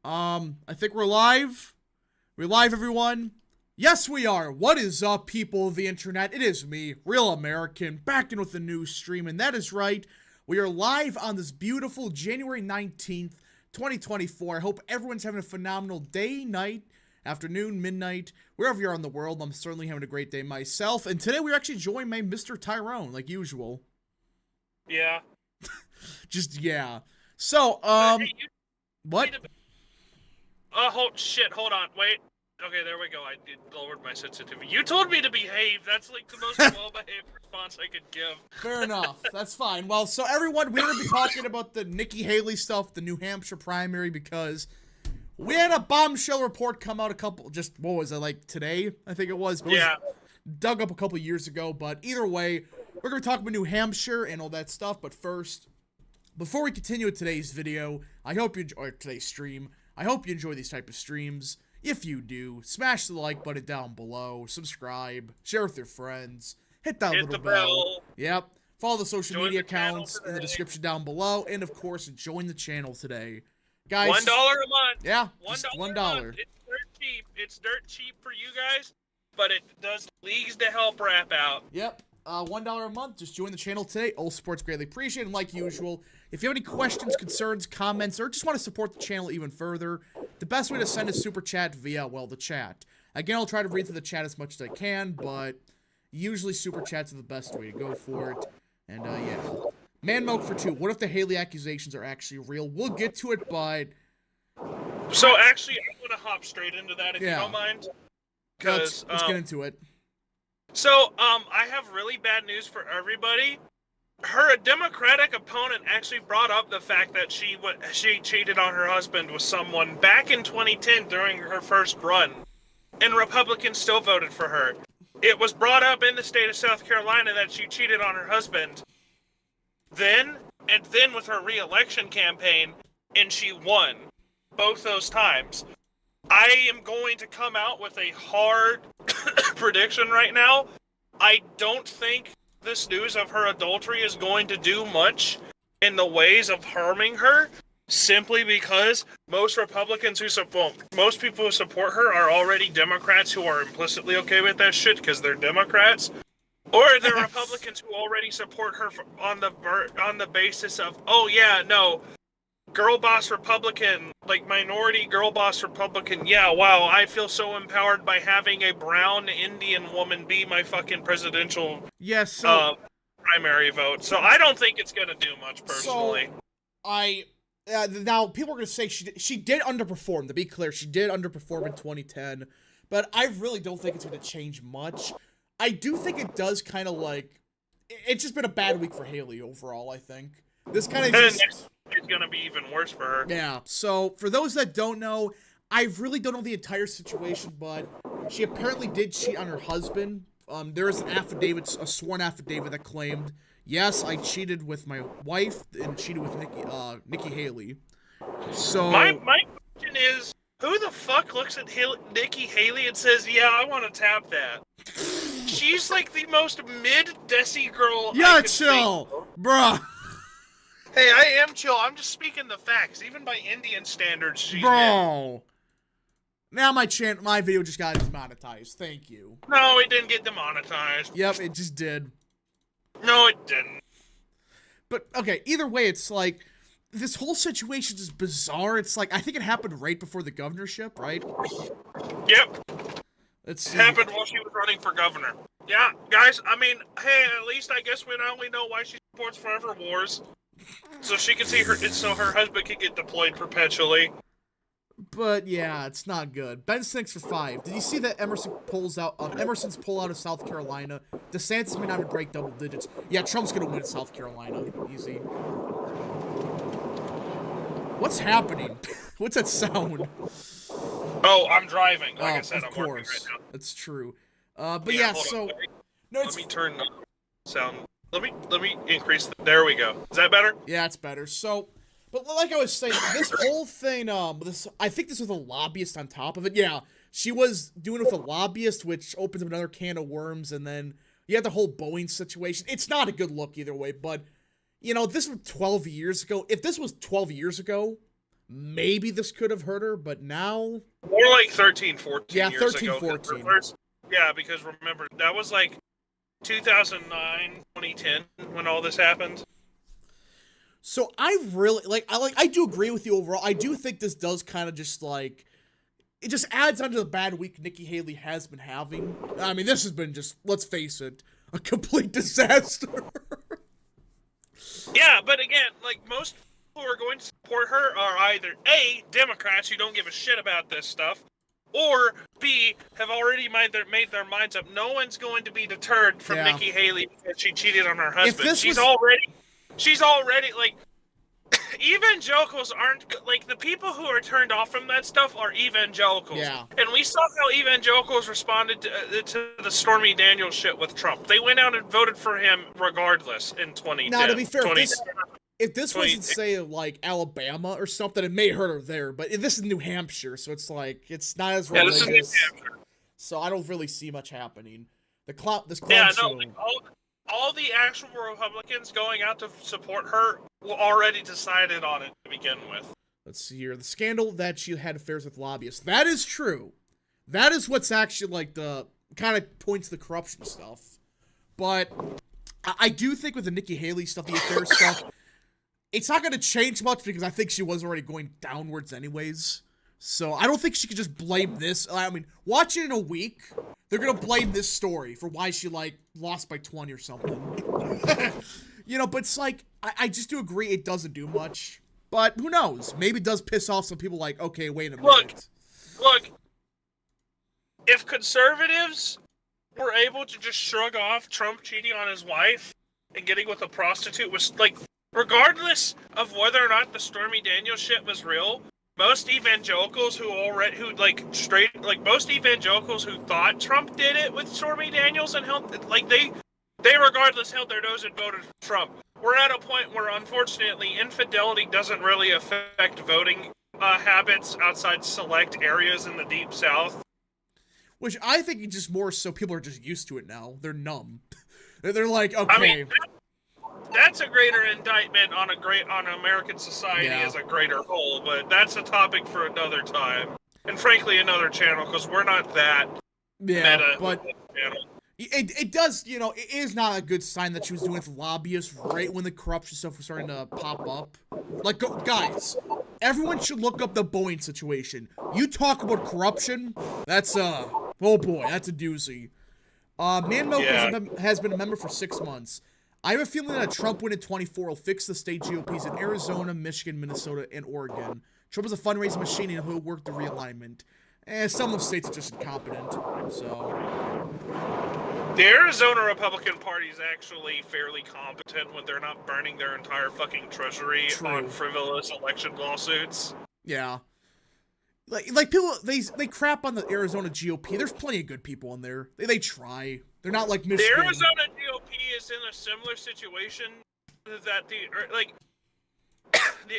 I think we're live. We're live, everyone. Yes, we are. What is up, people of the internet? It is me, Real American, back in with a new stream, and that is right. We are live on this beautiful January 19th, 2024. I hope everyone's having a phenomenal day, night, afternoon, midnight, wherever you are in the world. I'm certainly having a great day myself, and today we're actually joined by Mr. Tyrone, like usual. Yeah. Yeah. So, Hey, what? Hold on, wait. Okay, there we go. I lowered my sensitivity. You told me to behave. That's like the most well-behaved response I could give. Fair enough. That's fine. Well, so everyone, we're going to be talking about the Nikki Haley stuff, the New Hampshire primary, because we had a bombshell report come out what was it, like today? I think it was. But Yeah. it was dug up a couple years ago, but either way, we're going to talk about New Hampshire and all that stuff, but first, before we continue with today's video, today's stream, I hope you enjoy these type of streams. If you do, smash the like button down below, subscribe, share with your friends, hit that Hit little the bell. Yep. Follow the social Join media the channel accounts in the today. description down below, and of course, join the channel today. Guys, $1 a month. yeah, $1 just a $1. month. It's dirt cheap. It's dirt cheap for you guys, but it does leagues to help rap out. Yep. $1 a month. Just join the channel today. All support's greatly appreciated. And like usual, if you have any questions, concerns, comments, or just want to support the channel even further, the best way to send a super chat via, well, the chat. Again, I'll try to read through the chat as much as I can, but usually super chats are the best way to go for it. And, yeah. Man Milk for 2. What if the Haley accusations are actually real? We'll get to it, but... So actually, I'm going to hop straight into that if you Yeah. don't mind. Let's get into it. So, I have really bad news for everybody. Her Democratic opponent actually brought up the fact that she cheated on her husband with someone back in 2010 during her first run, and Republicans still voted for her. It was brought up in the state of South Carolina that she cheated on her husband. Then with her re-election campaign, and she won both those times. I am going to come out with a hard prediction right now. I don't think this news of her adultery is going to do much in the ways of harming her, simply because most people who support her are already Democrats who are implicitly okay with that shit because they're Democrats, or they're Republicans who already support her on the basis of, oh yeah, no, girl boss Republican, like minority girl boss Republican, yeah, wow, I feel so empowered by having a brown Indian woman be my fucking presidential primary vote. So I don't think it's gonna do much personally. So, now people are gonna say she did underperform, to be clear, she did underperform in 2010, but I really don't think it's gonna change much. I do think it does kind of it's just been a bad week for Haley overall, I think. This kind of just... It's gonna be even worse for her. Yeah, so for those that don't know, I really don't know the entire situation, but she apparently did cheat on her husband. There is an affidavit, a sworn affidavit that claimed, yes, I cheated with my wife and cheated with Nikki Haley. So my question is, who the fuck looks at Nikki Haley and says, yeah, I want to tap that? She's like the most mid-desi girl. Yeah, chill, bruh. Hey, I am chill. I'm just speaking the facts. Even by Indian standards, she's Bro. Now my video just got demonetized. Thank you. No, it didn't get demonetized. Yep, it just did. No, it didn't. But, okay, either way, it's like, this whole situation is bizarre. It's like, I think it happened right before the governorship, right? Yep. Let's see. It happened while she was running for governor. Yeah, guys, I mean, hey, at least I guess we not only know why she supports forever wars, so she can see so her husband can get deployed perpetually. But yeah, it's not good. Ben 6 for 5. Did you see that Emerson's pull out of South Carolina? DeSantis may not even break double digits. Yeah, Trump's gonna win South Carolina. Easy. What's happening? What's that sound? Oh, I'm driving. Like I said, of I'm working course. right now. That's true. But yeah, hold so... on, No, let me turn the sound. Let me increase there we go. Is that better? Yeah, it's better. So, but like I was saying, this whole thing, I think this was a lobbyist on top of it. Yeah, she was doing it with a lobbyist, which opens up another can of worms, and then you had the whole Boeing situation. It's not a good look either way, but, you know, this was 12 years ago. If this was 12 years ago, maybe this could have hurt her, but now... More like 13, 14 Yeah, years 13, ago. 14. Yeah, because remember, that was like 2009, 2010 when all this happened. So I really, I do agree with you overall. I do think this does kind of just, like... It just adds onto the bad week Nikki Haley has been having. I mean, this has been just, let's face it, a complete disaster. Yeah, but again, like, most people who are going to support her are either A, Democrats who don't give a shit about this stuff, or B, have already made their minds up. No one's going to be deterred from Nikki Haley because she cheated on her husband. She's already, like, evangelicals aren't, like, the people who are turned off from that stuff are evangelicals. Yeah. And we saw how evangelicals responded to the Stormy Daniels shit with Trump. They went out and voted for him regardless in 2010. Now, to be fair, if this wasn't, say, like, Alabama or something, it may hurt her there, but this is New Hampshire, so it's like, it's not as religious. Yeah, this is New Hampshire. So I don't really see much happening. This clown show. Like, all the actual Republicans going out to support her were already decided on it to begin with. Let's see here. The scandal that she had affairs with lobbyists. That is true. That is what's actually, like, the kind of points to the corruption stuff. But I do think with the Nikki Haley stuff, the affair stuff, it's not going to change much because I think she was already going downwards anyways. So I don't think she could just blame this. I mean, watch it in a week. They're going to blame this story for why she, like, lost by 20 or something. You know, but it's like, I just do agree it doesn't do much. But who knows? Maybe it does piss off some people like, okay, wait a minute. Look, if conservatives were able to just shrug off Trump cheating on his wife and getting with a prostitute, was like, regardless of whether or not the Stormy Daniels shit was real, most evangelicals most evangelicals who thought Trump did it with Stormy Daniels and they regardless held their nose and voted for Trump. We're at a point where, unfortunately, infidelity doesn't really affect voting habits outside select areas in the Deep South. Which I think it's just more so people are just used to it now. They're numb. They're like, okay. I mean, that's a greater indictment on American society as a greater whole, but that's a topic for another time. And frankly, another channel, because we're not that meta. But channel. It does, you know, it is not a good sign that she was doing it with lobbyists right when the corruption stuff was starting to pop up. Like, guys, everyone should look up the Boeing situation. You talk about corruption, that's, oh boy, that's a doozy. Man Milk has been a member for 6 months. I have a feeling that a Trump win in 24 will fix the state GOPs in Arizona, Michigan, Minnesota, and Oregon. Trump is a fundraising machine and he'll work the realignment. Some of the states are just incompetent, so... The Arizona Republican Party is actually fairly competent when they're not burning their entire fucking treasury on frivolous election lawsuits. Yeah. Like people, they crap on the Arizona GOP. There's plenty of good people in there. They try. They're not like Michigan. The Arizona GOP is in a similar situation that the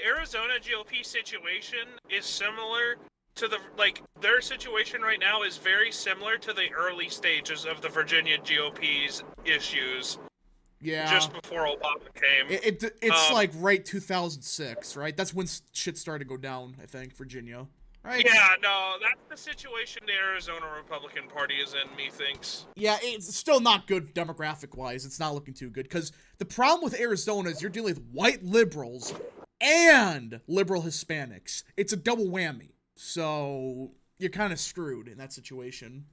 Arizona GOP situation is similar to their situation right now is very similar to the early stages of the Virginia GOP's issues. Yeah. Just before Obama came. It's like right 2006, right? That's when shit started to go down, I think, Virginia. Right? Yeah, no, that's the situation the Arizona Republican Party is in, methinks. Yeah, it's still not good demographic-wise. It's not looking too good, because the problem with Arizona is you're dealing with white liberals and liberal Hispanics. It's a double whammy. So, you're kind of screwed in that situation.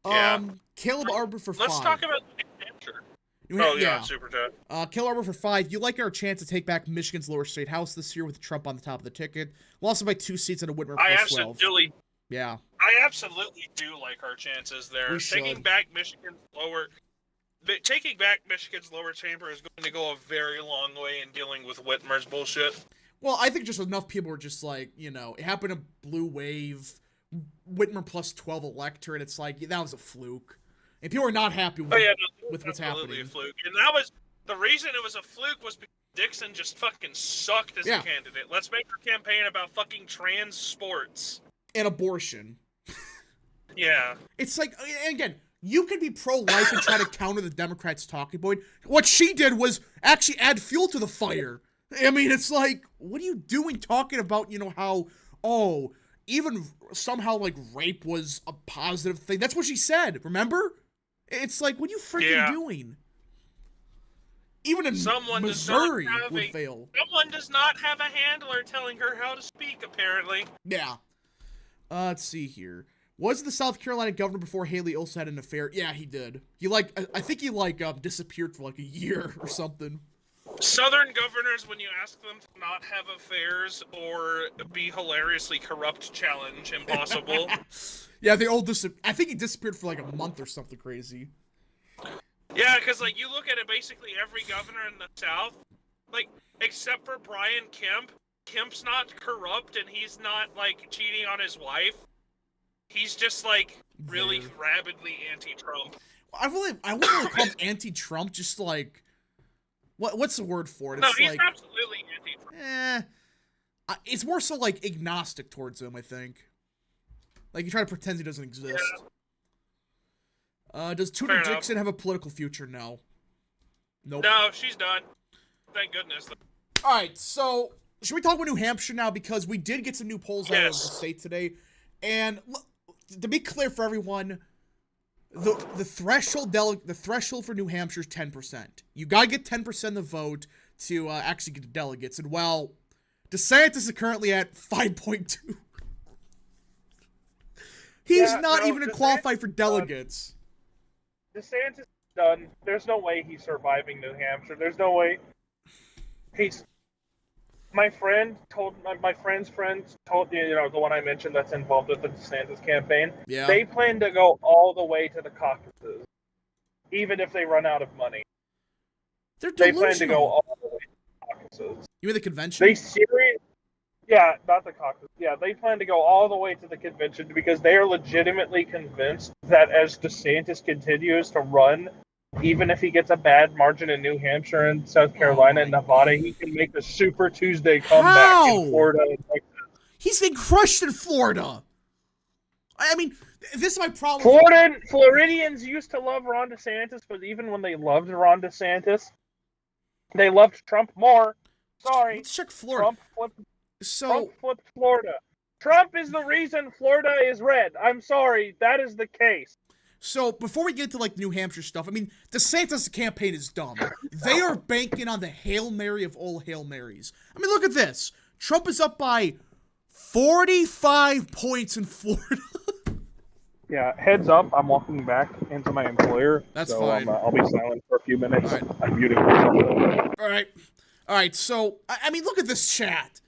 Yeah. Caleb Arbor for 5. Let's talk about New Hampshire. Super chat. Caleb Arbor for 5. You like our chance to take back Michigan's lower state house this year with Trump on the top of the ticket. Lost by 2 seats at a Whitmer plus 12. I absolutely do like our chances there. Taking back Michigan's lower chamber is going to go a very long way in dealing with Whitmer's bullshit. Well, I think just enough people were just like, you know, it happened to Blue Wave, Whitmer plus 12 elector, and it's like, that was a fluke. And people are not happy with what's happening. A fluke. And that was, the reason it was a fluke was because Dixon just fucking sucked as a candidate. Let's make our campaign about fucking trans sports. And abortion. Yeah. It's like, and again, you can be pro-life and try to counter the Democrats' talking point. What she did was actually add fuel to the fire. I mean, it's like, what are you doing talking about, how, oh, even somehow, like, rape was a positive thing? That's what she said, remember? It's like, what are you freaking Yeah. doing? Even in Someone Missouri would fail. Someone does not have a handler telling her how to speak, apparently. Yeah. Let's see here. Was the South Carolina governor before Haley also had an affair? Yeah, he did. I think he disappeared for like a year or something. Southern governors, when you ask them to not have affairs or be hilariously corrupt, challenge impossible. Yeah, they all I think he disappeared for like a month or something crazy. Yeah, because like you look at it, basically every governor in the South, like except for Brian Kemp, Kemp's not corrupt and he's not like cheating on his wife. He's just like really rabidly anti-Trump. I wouldn't really call him anti-Trump. Just like, what's the word for it? No, It's he's like, absolutely anti-Trump. It's more so like agnostic towards him. I think. Like you try to pretend he doesn't exist. Yeah. Does Tudor Dixon have a political future? No. Nope. No, she's done. Thank goodness. All right, so should we talk about New Hampshire now? Because we did get some new polls out of the state today, and to be clear for everyone, the threshold for New Hampshire is 10%. You gotta get 10% of the vote to actually get the delegates, and while DeSantis is currently at 5.2, he's not even qualified for delegates. DeSantis is done. There's no way he's surviving New Hampshire. There's no way he's. My friend's friend told the one I mentioned that's involved with the DeSantis campaign. Yeah. They plan to go all the way to the caucuses, even if they run out of money. They plan to go all the way to the caucuses. You mean the convention? Yeah, not the caucus. Yeah, they plan to go all the way to the convention because they are legitimately convinced that as DeSantis continues to run, even if he gets a bad margin in New Hampshire and South Carolina and Nevada, he can make the Super Tuesday comeback in Florida and Texas. He's getting crushed in Florida. I mean, this is my problem. Floridians used to love Ron DeSantis, but even when they loved Ron DeSantis, they loved Trump more. Sorry. Let's check Florida. Trump flipped Florida. Trump is the reason Florida is red. I'm sorry, that is the case. So, before we get to, like, New Hampshire stuff, I mean, DeSantis' campaign is dumb. They are banking on the Hail Mary of all Hail Marys. I mean, look at this. Trump is up by 45 points in Florida. Yeah, heads up, I'm walking back into my employer. That's fine. I'll be silent for a few minutes. All right. I'm muting myself. All right, so, I mean, look at this chat.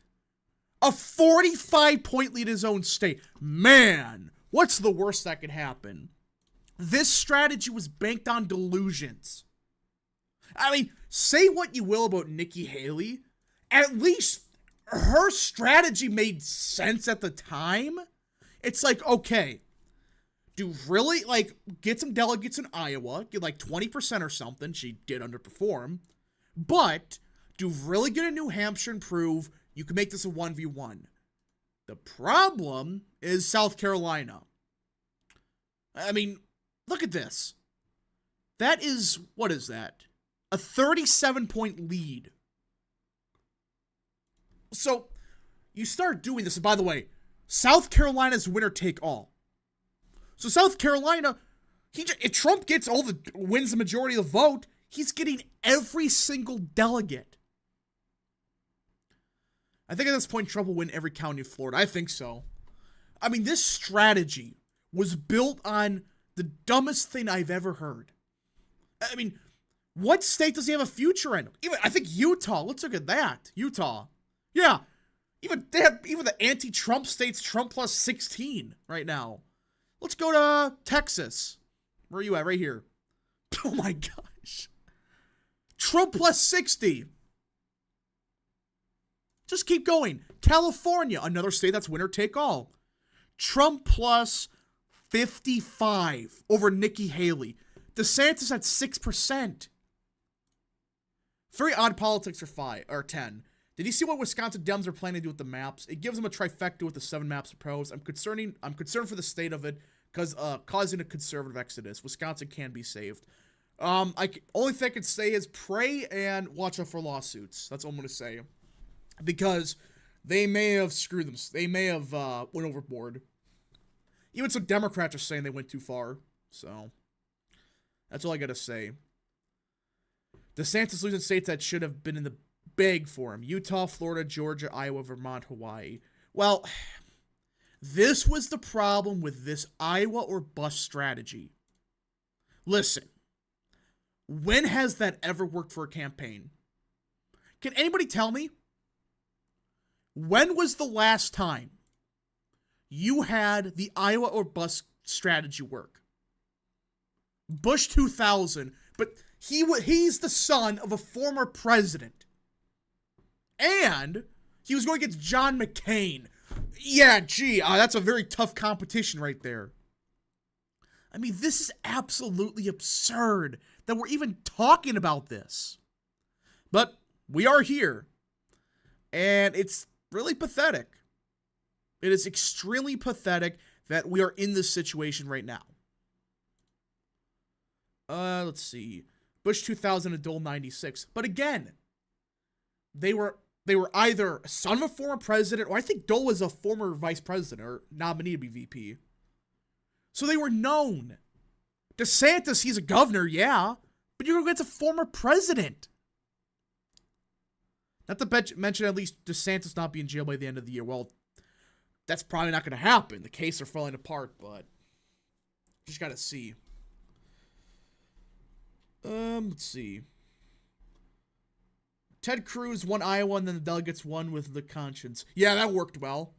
A 45-point lead in his own state. Man, what's the worst that could happen? This strategy was banked on delusions. I mean, say what you will about Nikki Haley, at least her strategy made sense at the time. It's like, okay, get some delegates in Iowa, get like 20% or something. She did underperform. But do really get in New Hampshire and prove you can make this a 1v1. The problem is South Carolina. I mean, look at this. That is, what is that? A 37-point lead. So, you start doing this, and by the way, South Carolina's winner take all. So South Carolina, if Trump wins the majority of the vote, he's getting every single delegate. I think at this point, Trump will win every county of Florida. I think so. I mean, this strategy was built on the dumbest thing I've ever heard. I mean, what state does he have a future in? I think Utah. Let's look at that. Utah. Yeah. Even the anti-Trump states, Trump plus 16 right now. Let's go to Texas. Where are you at? Right here. Oh my gosh. Trump plus 60. Just keep going. California, another state that's winner take all. Trump plus 55 over Nikki Haley. DeSantis at 6%. Very odd politics for 10. Did you see what Wisconsin Dems are planning to do with the maps? It gives them a trifecta with the 7 maps proposed. I'm concerned for the state of it because causing a conservative exodus. Wisconsin can be saved. Only thing I can say is pray and watch out for lawsuits. That's all I'm gonna say, because they may have screwed them. They may have went overboard. Even some Democrats are saying they went too far. So that's all I gotta say. DeSantis losing states that should have been in the bag for him: Utah, Florida, Georgia, Iowa, Vermont, Hawaii. Well, this was the problem with this Iowa or bust strategy. Listen. When has that ever worked for a campaign? Can anybody tell me? When was the last time you had the Iowa or bust strategy work? Bush 2000, but he's the son of a former president. And he was going against John McCain. Yeah, gee, that's a very tough competition right there. I mean, this is absolutely absurd that we're even talking about this. But we are here. And it's really pathetic. It is extremely pathetic that we are in this situation right now. Let's see. Bush 2000 and Dole 96. But again, they were either a son of a former president, or I think Dole was a former vice president or nominee to be VP. So they were known. DeSantis, he's a governor, yeah, but you're going against a former president. Not to mention at least DeSantis not being in jail by the end of the year. Well, that's probably not going to happen. The case are falling apart, but just got to see. Let's see. Ted Cruz won Iowa, and then the delegates won with the conscience. Yeah, that worked well.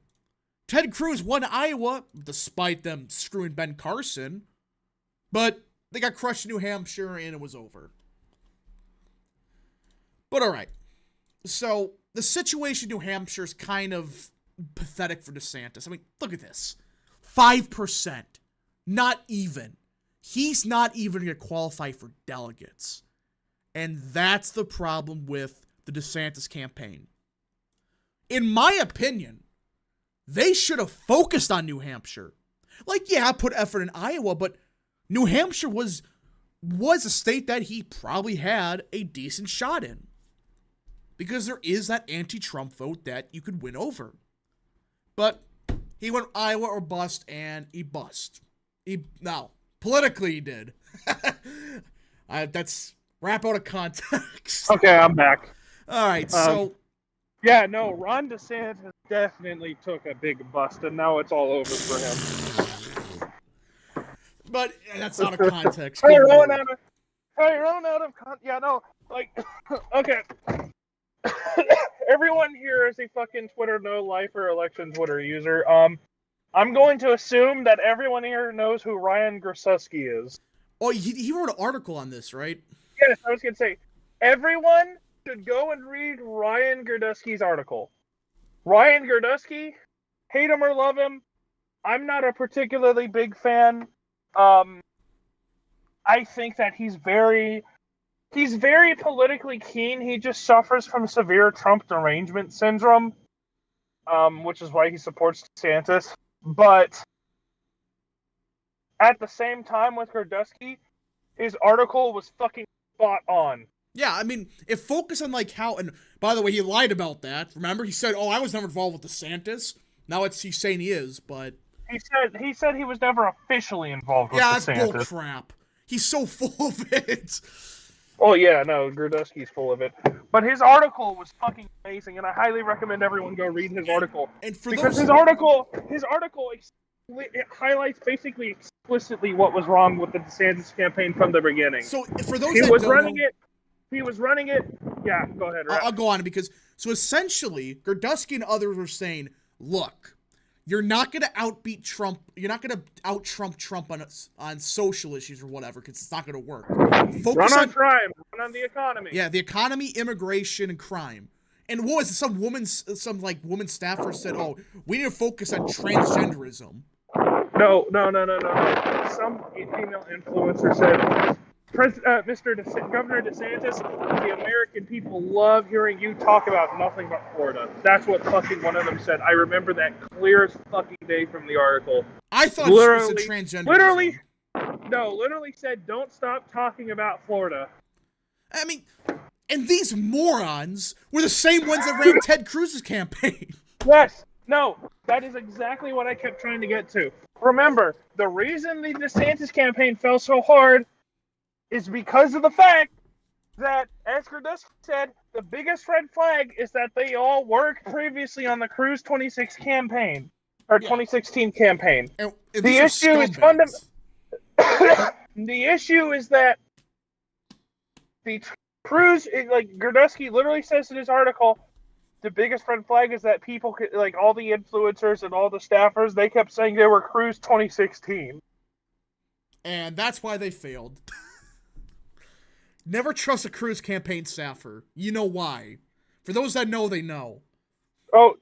Ted Cruz won Iowa, despite them screwing Ben Carson, but they got crushed in New Hampshire, and it was over. But all right. So, the situation in New Hampshire is kind of pathetic for DeSantis. I mean, look at this. 5%. Not even. He's not even going to qualify for delegates. And that's the problem with the DeSantis campaign. In my opinion, they should have focused on New Hampshire. Like, yeah, put effort in Iowa, but New Hampshire was a state that he probably had a decent shot in. Because there is that anti-Trump vote that you could win over. But he went Iowa or bust, and he bust. Now, politically he did. That's wrap out of context. Okay, I'm back. All right, so... Yeah, no, Ron DeSantis definitely took a big bust, and now it's all over for him. But that's out of context. Out of context. Yeah, no, like, okay. Everyone here is a fucking Twitter no-lifer election Twitter user. I'm going to assume that everyone here knows who Ryan Grusowski is. Oh, he wrote an article on this, right? Yes, I was going to say, everyone should go and read Ryan Grusowski's article. Ryan Grusowski, hate him or love him, I'm not a particularly big fan. I think that he's very politically keen. He just suffers from severe Trump derangement syndrome, which is why he supports DeSantis. But at the same time with Grusowski, his article was fucking spot on. Yeah, I mean, it focused on like how, and by the way, he lied about that. Remember, he said, "Oh, I was never involved with DeSantis." Now he's saying he is, but he said he was never officially involved with DeSantis. Yeah, that's bull crap. He's so full of it. Oh yeah, no, Grudowski's full of it. But his article was fucking amazing, and I highly recommend everyone go read his article. And for because his article it highlights basically explicitly what was wrong with the DeSantis campaign from the beginning. So for those he that was don't running know, it. He was running it. Yeah, go ahead. I'll go on because so essentially, Grudowski and others were saying, "Look, you're not going to outbeat Trump. You're not going to out-Trump Trump on social issues or whatever because it's not going to work. Focus on crime. Run on the economy. Yeah, the economy, immigration, and crime. And what was it? Some woman staffer said, "Oh, we need to focus on transgenderism." No. Some female influencer said, Governor DeSantis, the American people love hearing you talk about nothing but Florida. That's what fucking one of them said. I remember that clear as fucking day from the article. I thought it was a transgender. No, literally said, don't stop talking about Florida. I mean, and these morons were the same ones that ran Ted Cruz's campaign. Yes. No, that is exactly what I kept trying to get to. Remember, the reason the DeSantis campaign fell so hard is because of the fact that, as Gerdusky said, the biggest red flag is that they all worked previously on the Cruz 26 campaign, or 2016 campaign. And The issue is the issue is that the Cruz, like Gerdusky literally says in his article, the biggest red flag is that people, like all the influencers and all the staffers, they kept saying they were Cruz 2016. And that's why they failed. Never trust a Cruz campaign staffer. You know why. For those that know, they know. Oh,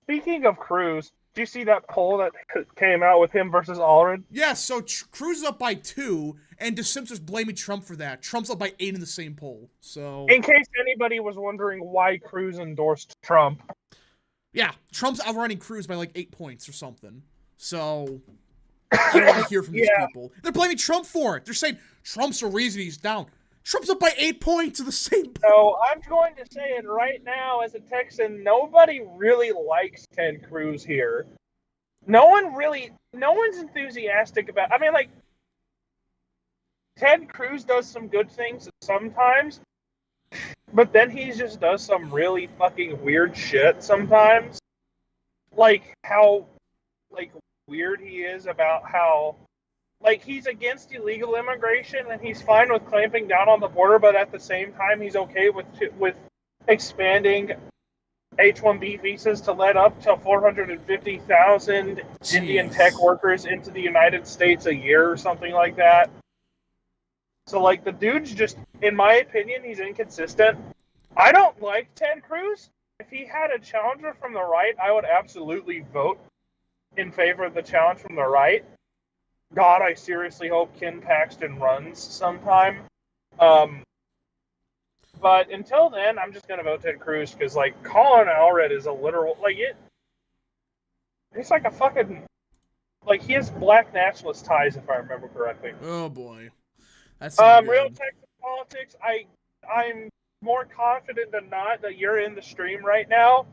speaking of Cruz, do you see that poll that came out with him versus Allred? Yeah, so Cruz is up by 2, and DeSantis was blaming Trump for that. Trump's up by 8 in the same poll. So, in case anybody was wondering why Cruz endorsed Trump. Yeah, Trump's outrunning Cruz by like 8 points or something. So, I don't want to hear from these people. They're blaming Trump for it. They're saying Trump's the reason he's down. Trump's up by 8 points in the same poll. So, I'm going to say it right now as a Texan, nobody really likes Ted Cruz here. No one's enthusiastic about, I mean, like, Ted Cruz does some good things sometimes, but then he just does some really fucking weird shit sometimes. Like, how, like, weird he is about how, like, he's against illegal immigration and he's fine with clamping down on the border, but at the same time, he's okay with expanding H-1B visas to let up to 450,000 Indian tech workers into the United States a year or something like that. So, like, the dude's just, in my opinion, he's inconsistent. I don't like Ted Cruz. If he had a challenger from the right, I would absolutely vote in favor of the challenge from the right. God, I seriously hope Ken Paxton runs sometime. But until then, I'm just going to vote Ted Cruz because, like, Colin Allred is a literal, like, it's like a fucking, like, he has black nationalist ties, if I remember correctly. Oh, boy. That's Real Texas politics, I'm more confident than not that you're in the stream right now.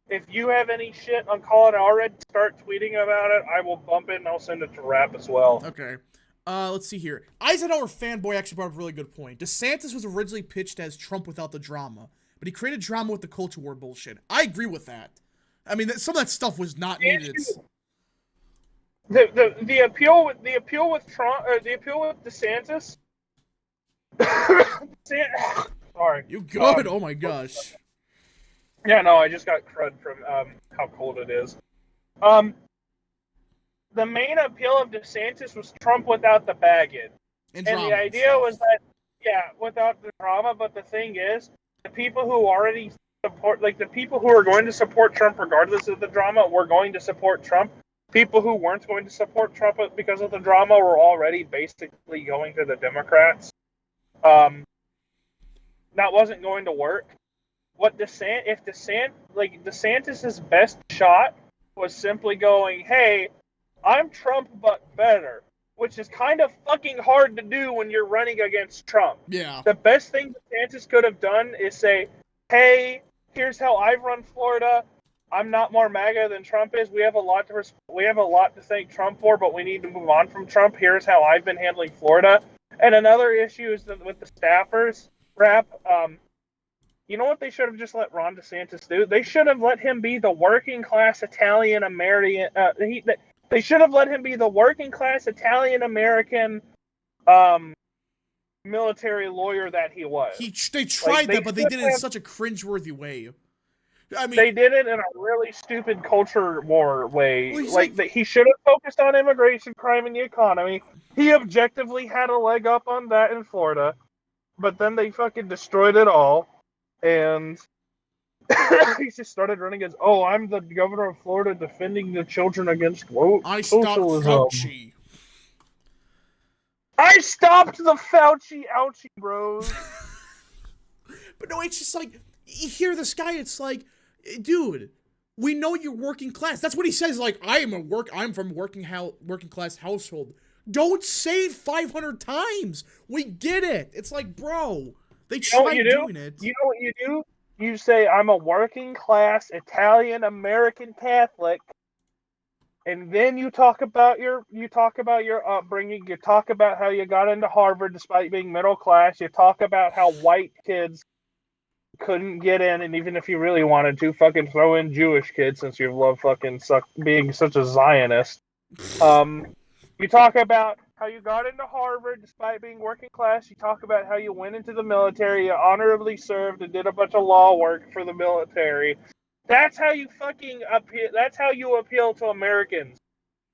If you have any shit on Colin Allred, start tweeting about it. I will bump it and I'll send it to Rap as well. Okay. Let's see here. Eisenhower fanboy actually brought up a really good point. DeSantis was originally pitched as Trump without the drama, but he created drama with the culture war bullshit. I agree with that. I mean, some of that stuff was not needed. The appeal with Trump, the appeal with DeSantis. Sorry. You good? Oh my gosh. Yeah, no, I just got crud from how cold it is. The main appeal of DeSantis was Trump without the baggage. And the idea was that, without the drama, but the thing is, the people who already support, like, the people who are going to support Trump regardless of the drama were going to support Trump. People who weren't going to support Trump because of the drama were already basically going to the Democrats. That wasn't going to work. DeSantis's best shot was simply going, hey, I'm Trump but better, which is kind of fucking hard to do when you're running against Trump. Yeah. The best thing DeSantis could have done is say, hey, here's how I've run Florida. I'm not more MAGA than Trump is. We have a lot to thank Trump for, but we need to move on from Trump. Here's how I've been handling Florida. And another issue is that with the staffers, Rap, you know what they should have just let Ron DeSantis do? They should have let him be the working class Italian American. They should have let him be the working class Italian American military lawyer that he was. They tried that, but they did it in such a cringeworthy way. I mean, they did it in a really stupid culture war way. He should have focused on immigration, crime, and the economy. He objectively had a leg up on that in Florida, but then they fucking destroyed it all. And he just started running as, I'm the governor of Florida defending the children against socialism. Fauci. I stopped the Fauci ouchie, bros. But no, it's just like, you hear this guy, it's like, dude, we know you're working class. That's what he says, like, I'm from working class household. Don't say it 500 times. We get it. It's like, bro, they You know what tried you do? doing it. You know what you do? You say, I'm a working class Italian American Catholic, and then you talk about your upbringing. You talk about how you got into Harvard despite being middle class. You talk about how white kids couldn't get in, and even if you really wanted to, fucking throw in Jewish kids since you love being such a Zionist. You talk about how you got into Harvard despite being working class. You talk about how you went into the military, you honorably served and did a bunch of law work for the military. That's how you fucking appeal. That's how you appeal to Americans.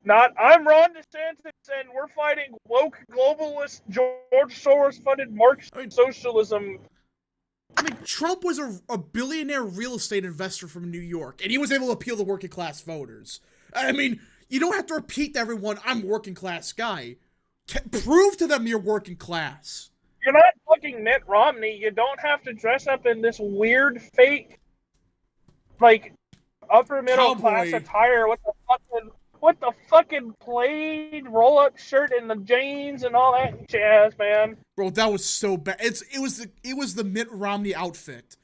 Not, I'm Ron DeSantis and we're fighting woke globalist George Soros funded Marxist socialism. I mean, Trump was a billionaire real estate investor from New York, and he was able to appeal to working class voters. I mean, you don't have to repeat to everyone, I'm a working class guy. Prove to them you're working class. You're not fucking Mitt Romney. You don't have to dress up in this weird fake, like, upper middle class attire with the fucking plaid roll up shirt and the jeans and all that jazz, man. Bro, that was so bad. It was the Mitt Romney outfit.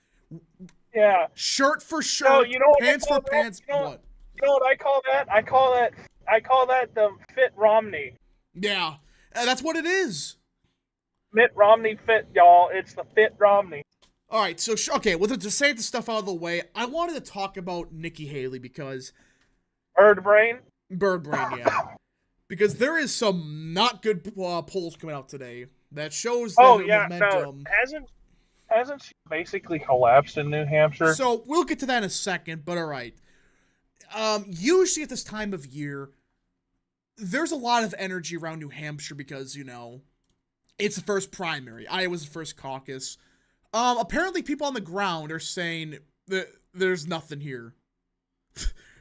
Yeah. Shirt for shirt, no, you know pants for pants. You know what I call that? I call that the fit Romney. Yeah, that's what it is. Mitt Romney fit, y'all. It's the fit Romney. All right, so okay, with the DeSantis stuff out of the way, I wanted to talk about Nikki Haley because Bird brain, yeah, because there is some not good polls coming out today that shows that momentum. No, hasn't she basically collapsed in New Hampshire? So we'll get to that in a second, but all right. Usually at this time of year, there's a lot of energy around New Hampshire because, you know, it's the first primary. Iowa's the first caucus. Apparently people on the ground are saying that there's nothing here.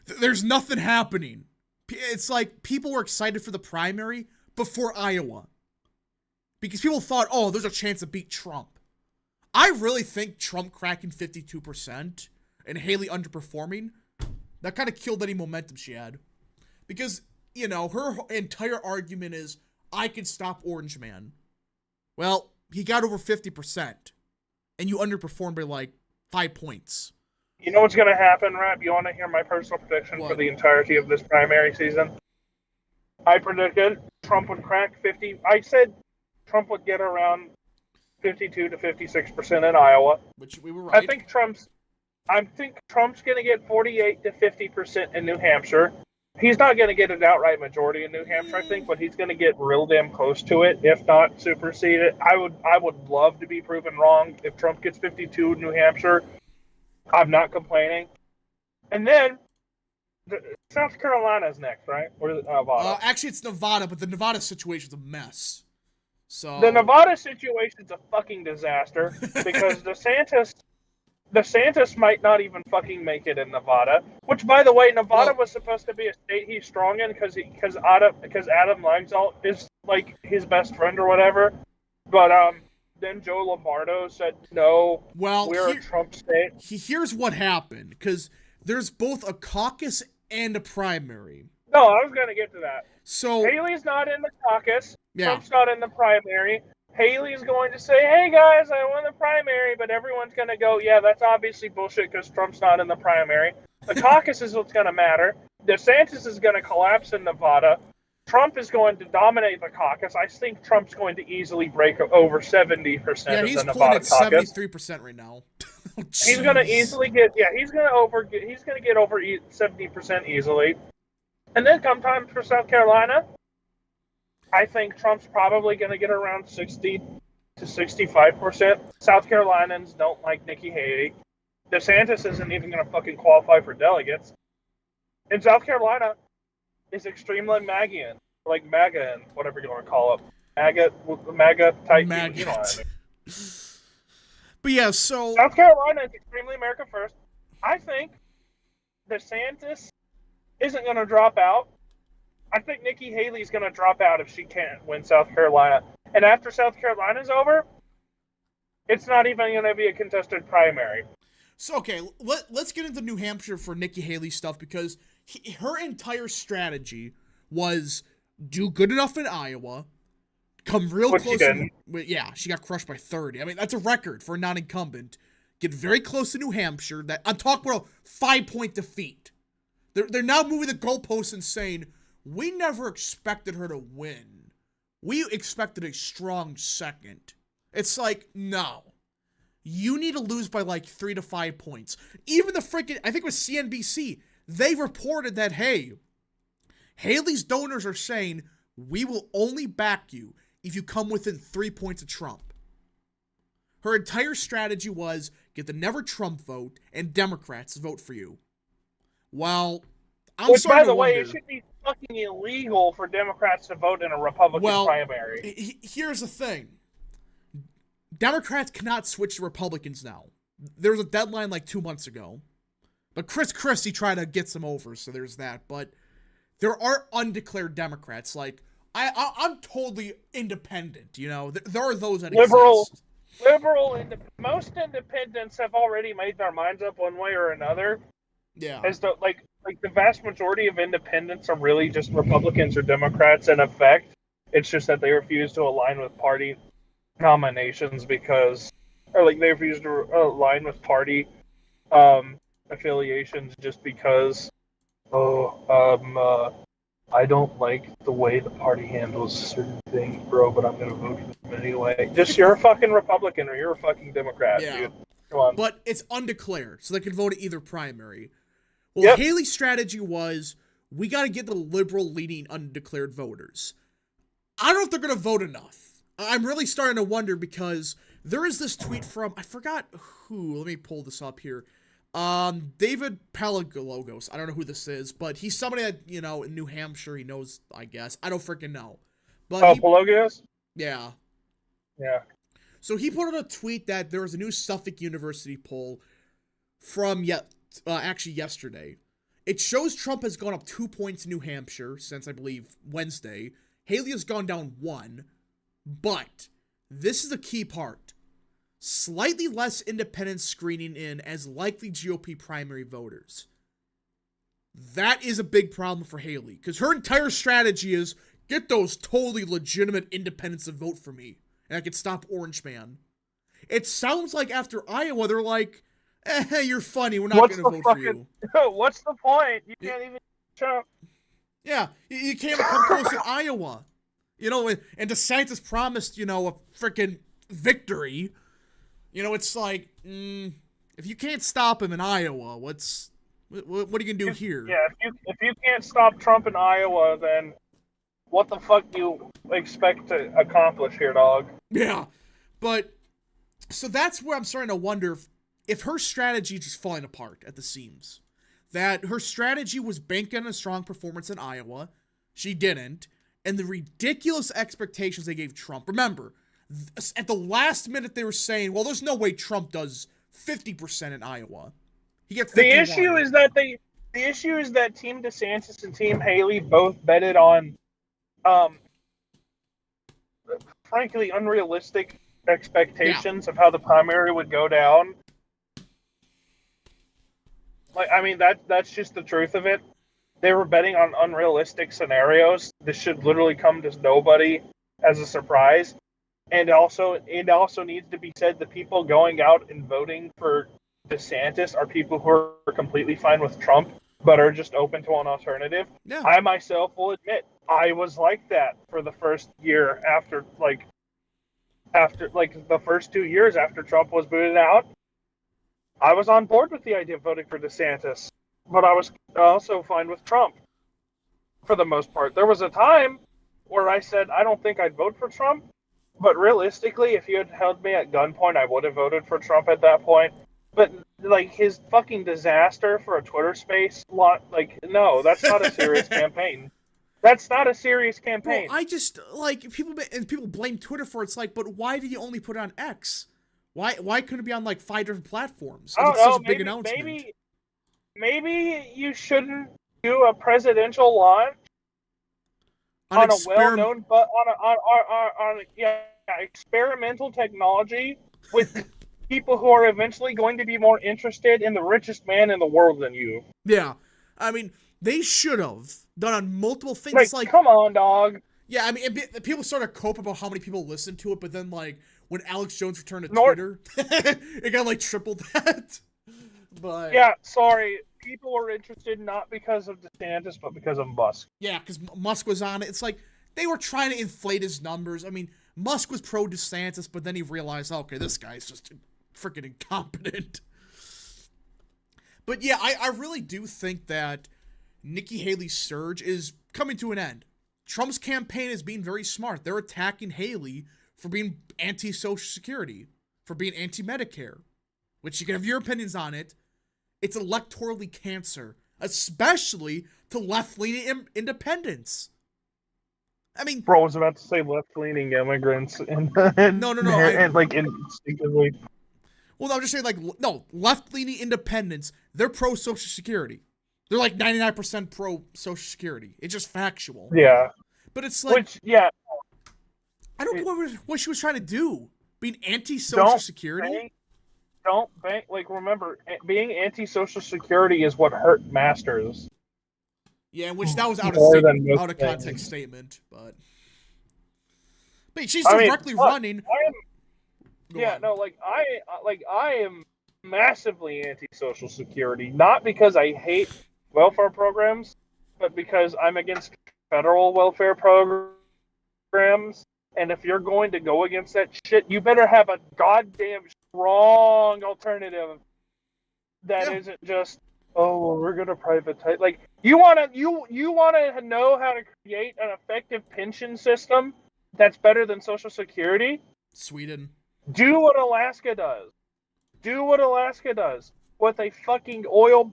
There's nothing happening. It's like people were excited for the primary before Iowa. Because people thought, oh, there's a chance to beat Trump. I really think Trump cracking 52% and Haley underperforming, that kind of killed any momentum she had. Because, you know, her entire argument is, I can stop Orange Man. Well, he got over 50%. And you underperformed by like 5 points. You know what's going to happen, Rap? You want to hear my personal prediction for the entirety of this primary season? I predicted Trump would crack 50. I said Trump would get around 52 to 56% in Iowa. Which we were right. I think Trump's going to get 48 to 50% in New Hampshire. He's not going to get an outright majority in New Hampshire, I think, but he's going to get real damn close to it, if not supersede it. I would love to be proven wrong. If Trump gets 52 in New Hampshire, I'm not complaining. And then, South Carolina's next, right? Or is it Nevada? Actually, it's Nevada, but the Nevada situation's a mess. So the Nevada situation's a fucking disaster because DeSantis might not even fucking make it in Nevada. Which, by the way, Nevada was supposed to be a state he's strong in because Adam Laxalt is like his best friend or whatever. But then Joe Lombardo said no. Well, we're a Trump state. Here's what happened because there's both a caucus and a primary. No, I was gonna get to that. So Haley's not in the caucus. Yeah. Trump's not in the primary. Haley's going to say, hey guys, I won the primary, but everyone's going to go, yeah, that's obviously bullshit because Trump's not in the primary. The caucus is what's going to matter. DeSantis is going to collapse in Nevada. Trump is going to dominate the caucus. I think Trump's going to easily break over 70% of the Nevada caucus. Yeah, he's pulling at 73% right now. Oh, he's going to easily get, he's going to get over 70% easily. And then come time for South Carolina, I think Trump's probably going to get around 60 to 65%. South Carolinians don't like Nikki Haley. DeSantis isn't even going to fucking qualify for delegates. And South Carolina is extremely MAGA-ian, like MAGA-ian, whatever you want to call it. MAGA type. MAGA. You know what I mean. But yeah, so South Carolina is extremely America first. I think DeSantis isn't going to drop out. I think Nikki Haley's going to drop out if she can't win South Carolina. And after South Carolina's over, it's not even going to be a contested primary. So, okay, let's get into New Hampshire for Nikki Haley stuff because her entire strategy was, do good enough in Iowa, come real Which close. she didn't. Yeah, she got crushed by 30. I mean, that's a record for a non-incumbent. Get very close to New Hampshire. That I'm talking about a 5-point defeat. They're now moving the goalposts and saying, we never expected her to win. We expected a strong second. It's like, no. You need to lose by like 3 to 5 points. Even the freaking, I think it was CNBC, they reported that, hey, Haley's donors are saying, we will only back you if you come within 3 points of Trump. Her entire strategy was get the never Trump vote and Democrats to vote for you. Well, I'm Which, starting by the to way, wonder. it should be fucking illegal for Democrats to vote in a Republican primary. Here's the thing. Democrats cannot switch to Republicans now. There was a deadline like 2 months ago. But Chris Christie tried to get some over, so there's that. But there are undeclared Democrats. Like, I'm totally independent, you know? There are those that exist. Most independents have already made their minds up one way or another. Yeah. As the, like the vast majority of independents are really just Republicans or Democrats in effect. It's just that they refuse to align with party nominations because, or like they refuse to align with party affiliations just because, I don't like the way the party handles certain things, bro, but I'm going to vote for them anyway. Just, you're a fucking Republican or you're a fucking Democrat, Yeah. dude. Come on. But it's undeclared, so they can vote at either primary. Well, Yep. Haley's strategy was, we got to get the liberal leading undeclared voters. I don't know if they're going to vote enough. I'm really starting to wonder because there is this tweet from, I forgot who, let me pull this up here. David Pelagologos. I don't know who this is, but he's somebody that, you know, in New Hampshire, he knows, I guess. I don't freaking know. But Pelagos? yeah. Yeah. So he put out a tweet that there was a new Suffolk University poll from actually yesterday. It shows Trump has gone up 2 points in New Hampshire since, I believe, Wednesday. Haley has gone down 1. But this is a key part. Slightly less independents screening in as likely GOP primary voters. That is a big problem for Haley, because her entire strategy is get those totally legitimate independents to vote for me, and I can stop Orange Man. It sounds like after Iowa, they're like, you're funny, we're not going to vote for you. What's the point? You can't even Trump. Yeah, you can't even come close in Iowa. You know, and DeSantis promised, you know, a freaking victory. You know, it's like, if you can't stop him in Iowa, what are you gonna do here? Yeah, if you can't stop Trump in Iowa, then what the fuck do you expect to accomplish here, dog? Yeah, but so that's where I'm starting to wonder if her strategy is just falling apart at the seams. That her strategy was banking on a strong performance in Iowa, she didn't, and the ridiculous expectations they gave Trump. Remember, at the last minute they were saying, well, there's no way Trump does 50% in Iowa. He gets 51. The issue is that Team DeSantis and Team Haley both betted on frankly unrealistic expectations of how the primary would go down. Like, I mean, that's just the truth of it. They were betting on unrealistic scenarios. This should literally come to nobody as a surprise. And also, it also needs to be said that people going out and voting for DeSantis are people who are completely fine with Trump, but are just open to an alternative. Yeah. I myself will admit, I was like that for the first year after the first 2 years after Trump was booted out. I was on board with the idea of voting for DeSantis, but I was also fine with Trump for the most part. There was a time where I said, I don't think I'd vote for Trump, but realistically, if you had held me at gunpoint, I would have voted for Trump at that point. But, like, his fucking disaster for a Twitter space, no, that's not a serious campaign. That's not a serious campaign. Well, I just, like, people blame Twitter for it. It's like, but why did you only put it on X? Why couldn't it be on, like, 5 different platforms? I don't It's such know, a big announcement. Maybe you shouldn't do a presidential launch on a well-known, but on experimental technology with people who are eventually going to be more interested in the richest man in the world than you. Yeah. I mean, They should have done on multiple things. Like, It's like, come on, dog. yeah, I mean, people sort of cope about how many people listen to it, but then, like, when Alex Jones returned to Twitter, it got, like, tripled that. But yeah, sorry. People were interested not because of DeSantis, but because of Musk. yeah, because Musk was on it. It's like, they were trying to inflate his numbers. I mean, Musk was pro DeSantis, but then he realized, okay, this guy's just freaking incompetent. But yeah, I really do think that Nikki Haley's surge is coming to an end. Trump's campaign is being very smart. They're attacking Haley for being anti-Social Security, for being anti-Medicare, which you can have your opinions on it. It's electorally cancer, especially to left-leaning independents. I mean, Bro, I was about to say left-leaning immigrants and No, and like instinctively. Well, I'm just saying, like, no, left-leaning independents, they're pro-Social Security. They're like 99% pro-Social Security. It's just factual. Yeah. But it's like, Which, yeah. I don't know what she was trying to do. Being anti-Social Security? Don't bank. Like, remember, being anti-Social Security is what hurt Masters. Yeah, which that was out of context statement, but she's directly running. I am massively anti-Social Security, not because I hate welfare programs, but because I'm against federal welfare programs. And if you're going to go against that shit, you better have a goddamn strong alternative that isn't just, oh, well, we're gonna privatize. Like, you wanna know how to create an effective pension system that's better than Social Security? Sweden. Do what Alaska does. With a fucking oil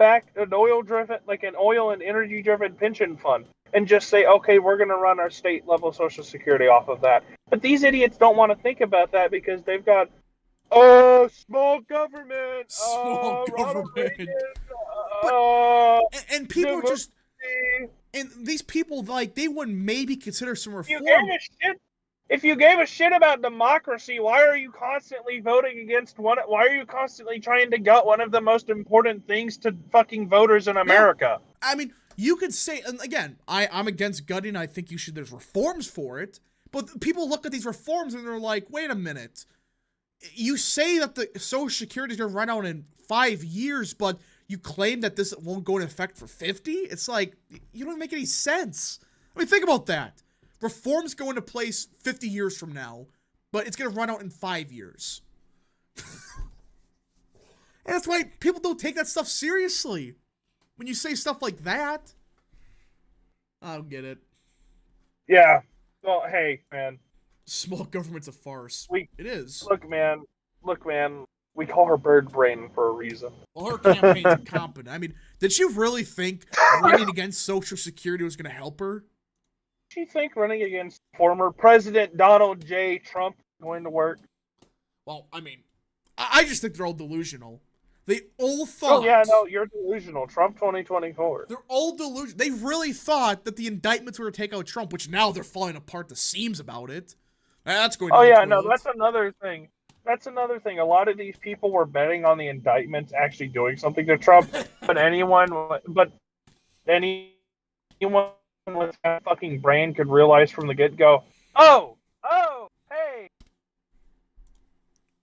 and energy driven pension fund, and just say, okay, we're gonna run our state level Social Security off of that. But these idiots don't want to think about that because they've got small government. Small government. Reagan, and people are just, and these people, like, they would maybe consider some reform. If you gave a shit about democracy, why are you constantly voting against one? Why are you constantly trying to gut one of the most important things to fucking voters in America? Yeah. I mean, you could say, and again, I'm against gutting. I think there's reforms for it. But people look at these reforms and they're like, wait a minute. You say that the Social Security is going to run out in 5 years, but you claim that this won't go into effect for 50? It's like, you don't make any sense. I mean, think about that. Reforms go into place 50 years from now, but it's going to run out in 5 years. And that's why people don't take that stuff seriously. When you say stuff like that, I don't get it. Yeah. Well, hey, man. Small government's a farce. It is. Look, man. We call her Bird Brain for a reason. Well, her campaign's incompetent. I mean, did she really think running against Social Security was going to help her? Do you think running against former President Donald J. Trump is going to work? Well, I mean, I just think they're all delusional. They all thought... Oh, yeah, no, you're delusional. Trump 2024. They're all delusional. They really thought that the indictments were to take out Trump, which now they're falling apart the seams about it. That's going to Oh, yeah, no, that's another thing. A lot of these people were betting on the indictments actually doing something to Trump, but anyone with that fucking brain could realize from the get-go, hey,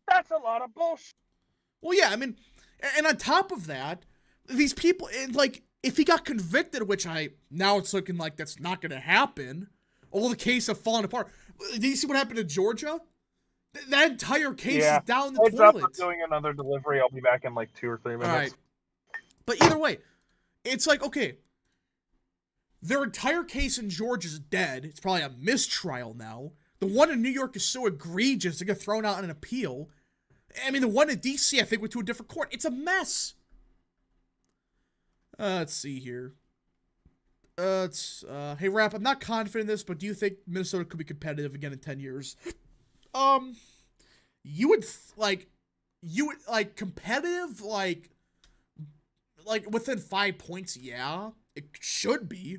that's a lot of bullshit. Well, yeah, I mean, and on top of that, these people, like, if he got convicted, which now it's looking like that's not going to happen, all the case have fallen apart. Did you see what happened to Georgia? That entire case is down the toilet. I'm doing another delivery. I'll be back in like 2 or 3 minutes. All right. But either way, it's like, okay, their entire case in Georgia is dead. It's probably a mistrial now. The one in New York is so egregious, it got thrown out on an appeal. I mean, the one in D.C., I think, went to a different court. It's a mess. Let's see here. Hey, Rap, I'm not confident in this, but do you think Minnesota could be competitive again in 10 years? You would competitive, like within 5 points, yeah. It should be.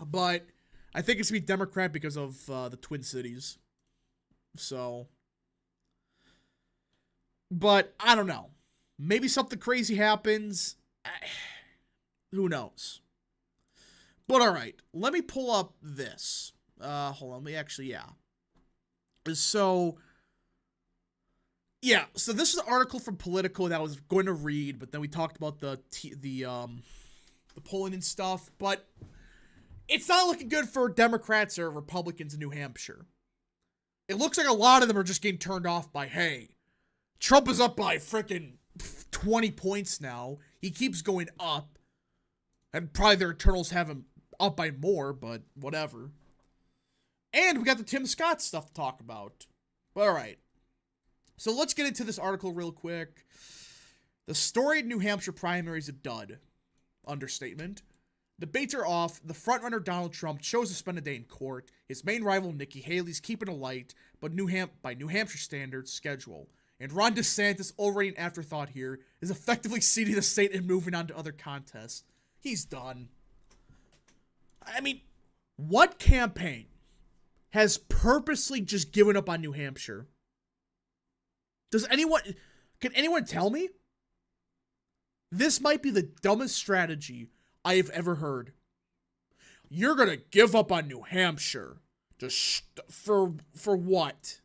But I think it's going to be Democrat because of the Twin Cities. So... But, I don't know. Maybe something crazy happens. Who knows? But all right, let me pull up this. Hold on, So, so this is an article from Politico that I was going to read, but then we talked about the polling and stuff, but it's not looking good for Democrats or Republicans in New Hampshire. It looks like a lot of them are just getting turned off by, hey, Trump is up by freaking 20 points now. He keeps going up. And probably their internals have him up by more, but whatever. And we got the Tim Scott stuff to talk about. But all right. So let's get into this article real quick. The storied New Hampshire primary is a dud. Understatement. Debates are off. The frontrunner Donald Trump chose to spend a day in court. His main rival Nikki Haley's keeping a light, but by New Hampshire standards, schedule. And Ron DeSantis, already an afterthought here, is effectively ceding the state and moving on to other contests. He's done. I mean, what campaign has purposely just given up on New Hampshire? Can anyone tell me? This might be the dumbest strategy I have ever heard. You're gonna give up on New Hampshire. Just for what?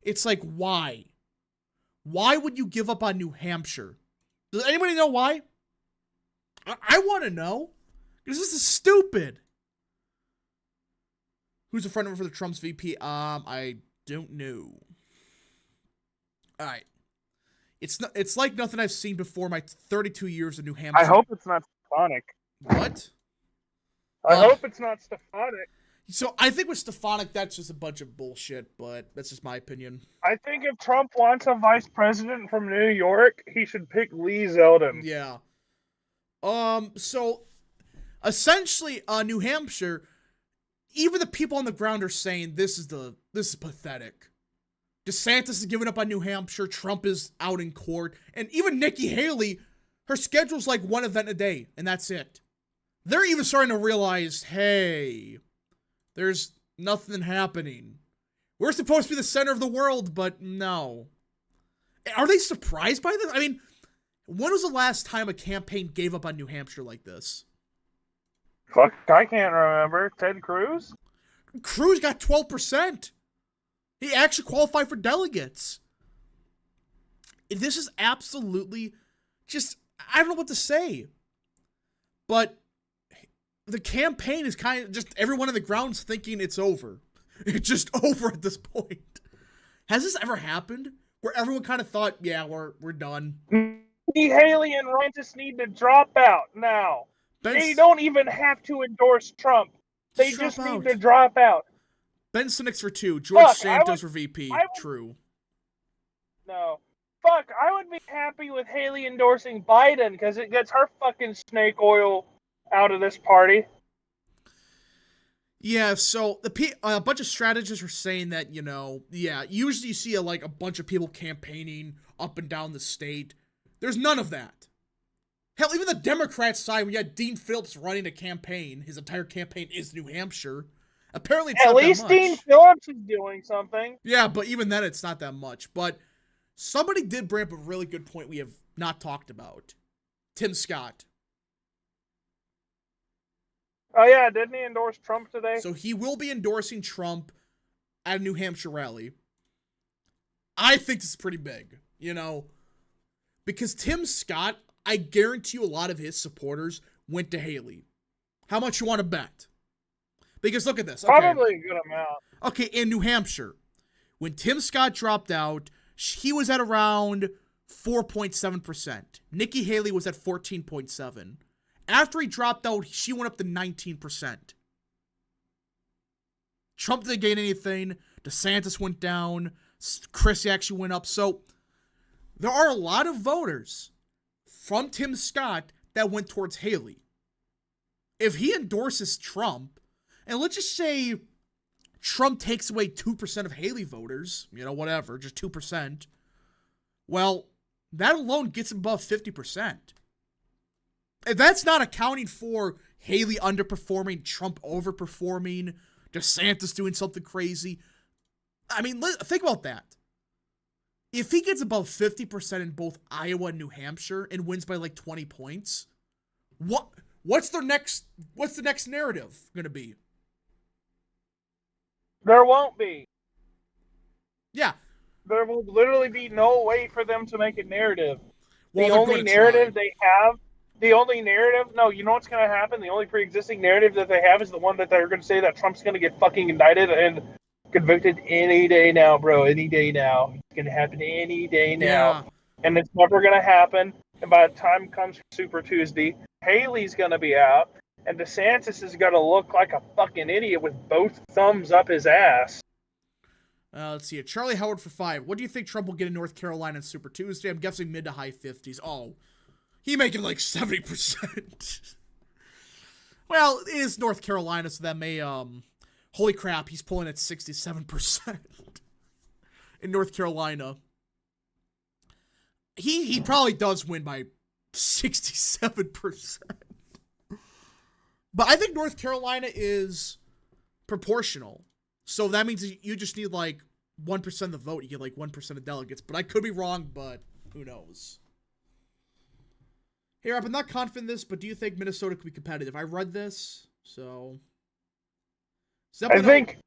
It's like, why? Why would you give up on New Hampshire? Does anybody know why? I want to know. Because this is stupid. Who's the frontrunner for the Trump's VP? I don't know. Alright. It's like nothing I've seen before my 32 years in New Hampshire. I hope it's not Stefanik. What? I hope it's not Stefanik. So I think with Stefanik, that's just a bunch of bullshit, but that's just my opinion. I think if Trump wants a vice president from New York, he should pick Lee Zeldin. Yeah. So essentially, New Hampshire, even the people on the ground are saying this is pathetic. DeSantis is giving up on New Hampshire. Trump is out in court. And even Nikki Haley, her schedule's like one event a day, and that's it. They're even starting to realize, hey, there's nothing happening. We're supposed to be the center of the world, but no. Are they surprised by this? I mean, when was the last time a campaign gave up on New Hampshire like this? Fuck, I can't remember. Ted Cruz? Cruz got 12%. He actually qualified for delegates. This is absolutely just, I don't know what to say. But the campaign is kind of just everyone on the ground's thinking it's over. It's just over at this point. Has this ever happened? Where everyone kind of thought, yeah, we're done. Nikki Haley and Ryan just need to drop out now. They don't even have to endorse Trump. They just need to drop out. Ben Sinnix for 2. George Santos for VP. True. No. Fuck, I would be happy with Haley endorsing Biden because it gets her fucking snake oil out of this party. Yeah, so a bunch of strategists are saying that, usually you see a bunch of people campaigning up and down the state. There's none of that. Hell, even the Democrat side, we had Dean Phillips running a campaign. His entire campaign is New Hampshire. Apparently it's not that much. At least Dean Phillips is doing something. Yeah, but even then it's not that much. But somebody did bring up a really good point we have not talked about. Tim Scott. Oh yeah, didn't he endorse Trump today? So he will be endorsing Trump at a New Hampshire rally. I think this is pretty big, because Tim Scott, I guarantee you a lot of his supporters went to Haley. How much you want to bet? Because look at this. Okay. Probably a good amount. Okay, in New Hampshire, when Tim Scott dropped out, he was at around 4.7%. Nikki Haley was at 14.7%. After he dropped out, she went up to 19%. Trump didn't gain anything. DeSantis went down. Christie actually went up. So there are a lot of voters from Tim Scott that went towards Haley. If he endorses Trump, and let's just say Trump takes away 2% of Haley voters, whatever, just 2%, well, that alone gets him above 50%. And that's not accounting for Haley underperforming, Trump overperforming, DeSantis doing something crazy. I mean, think about that. If he gets above 50% in both Iowa and New Hampshire and wins by 20 points, What's the next narrative gonna be? There won't be. Yeah. There will literally be no way for them to make a narrative. Well, The only narrative they have, no, you know what's going to happen? The only pre-existing narrative that they have is the one that they're going to say that Trump's going to get fucking indicted and convicted any day now, bro. Any day now. It's going to happen any day now. Yeah. And it's never going to happen. And by the time comes Super Tuesday, Haley's going to be out, and DeSantis is going to look like a fucking idiot with both thumbs up his ass. Let's see it. Charlie Howard for 5. What do you think Trump will get in North Carolina on Super Tuesday? I'm guessing mid to high 50s. Oh, he making like 70%. Well, it is North Carolina, so that may, holy crap, he's pulling at 67% in North Carolina. He probably does win by 67%. But I think North Carolina is proportional. So that means you just need like 1% of the vote. You get like 1% of delegates. But I could be wrong, but who knows? Here, I'm not confident in this, but do you think Minnesota could be competitive? I read this, so... I think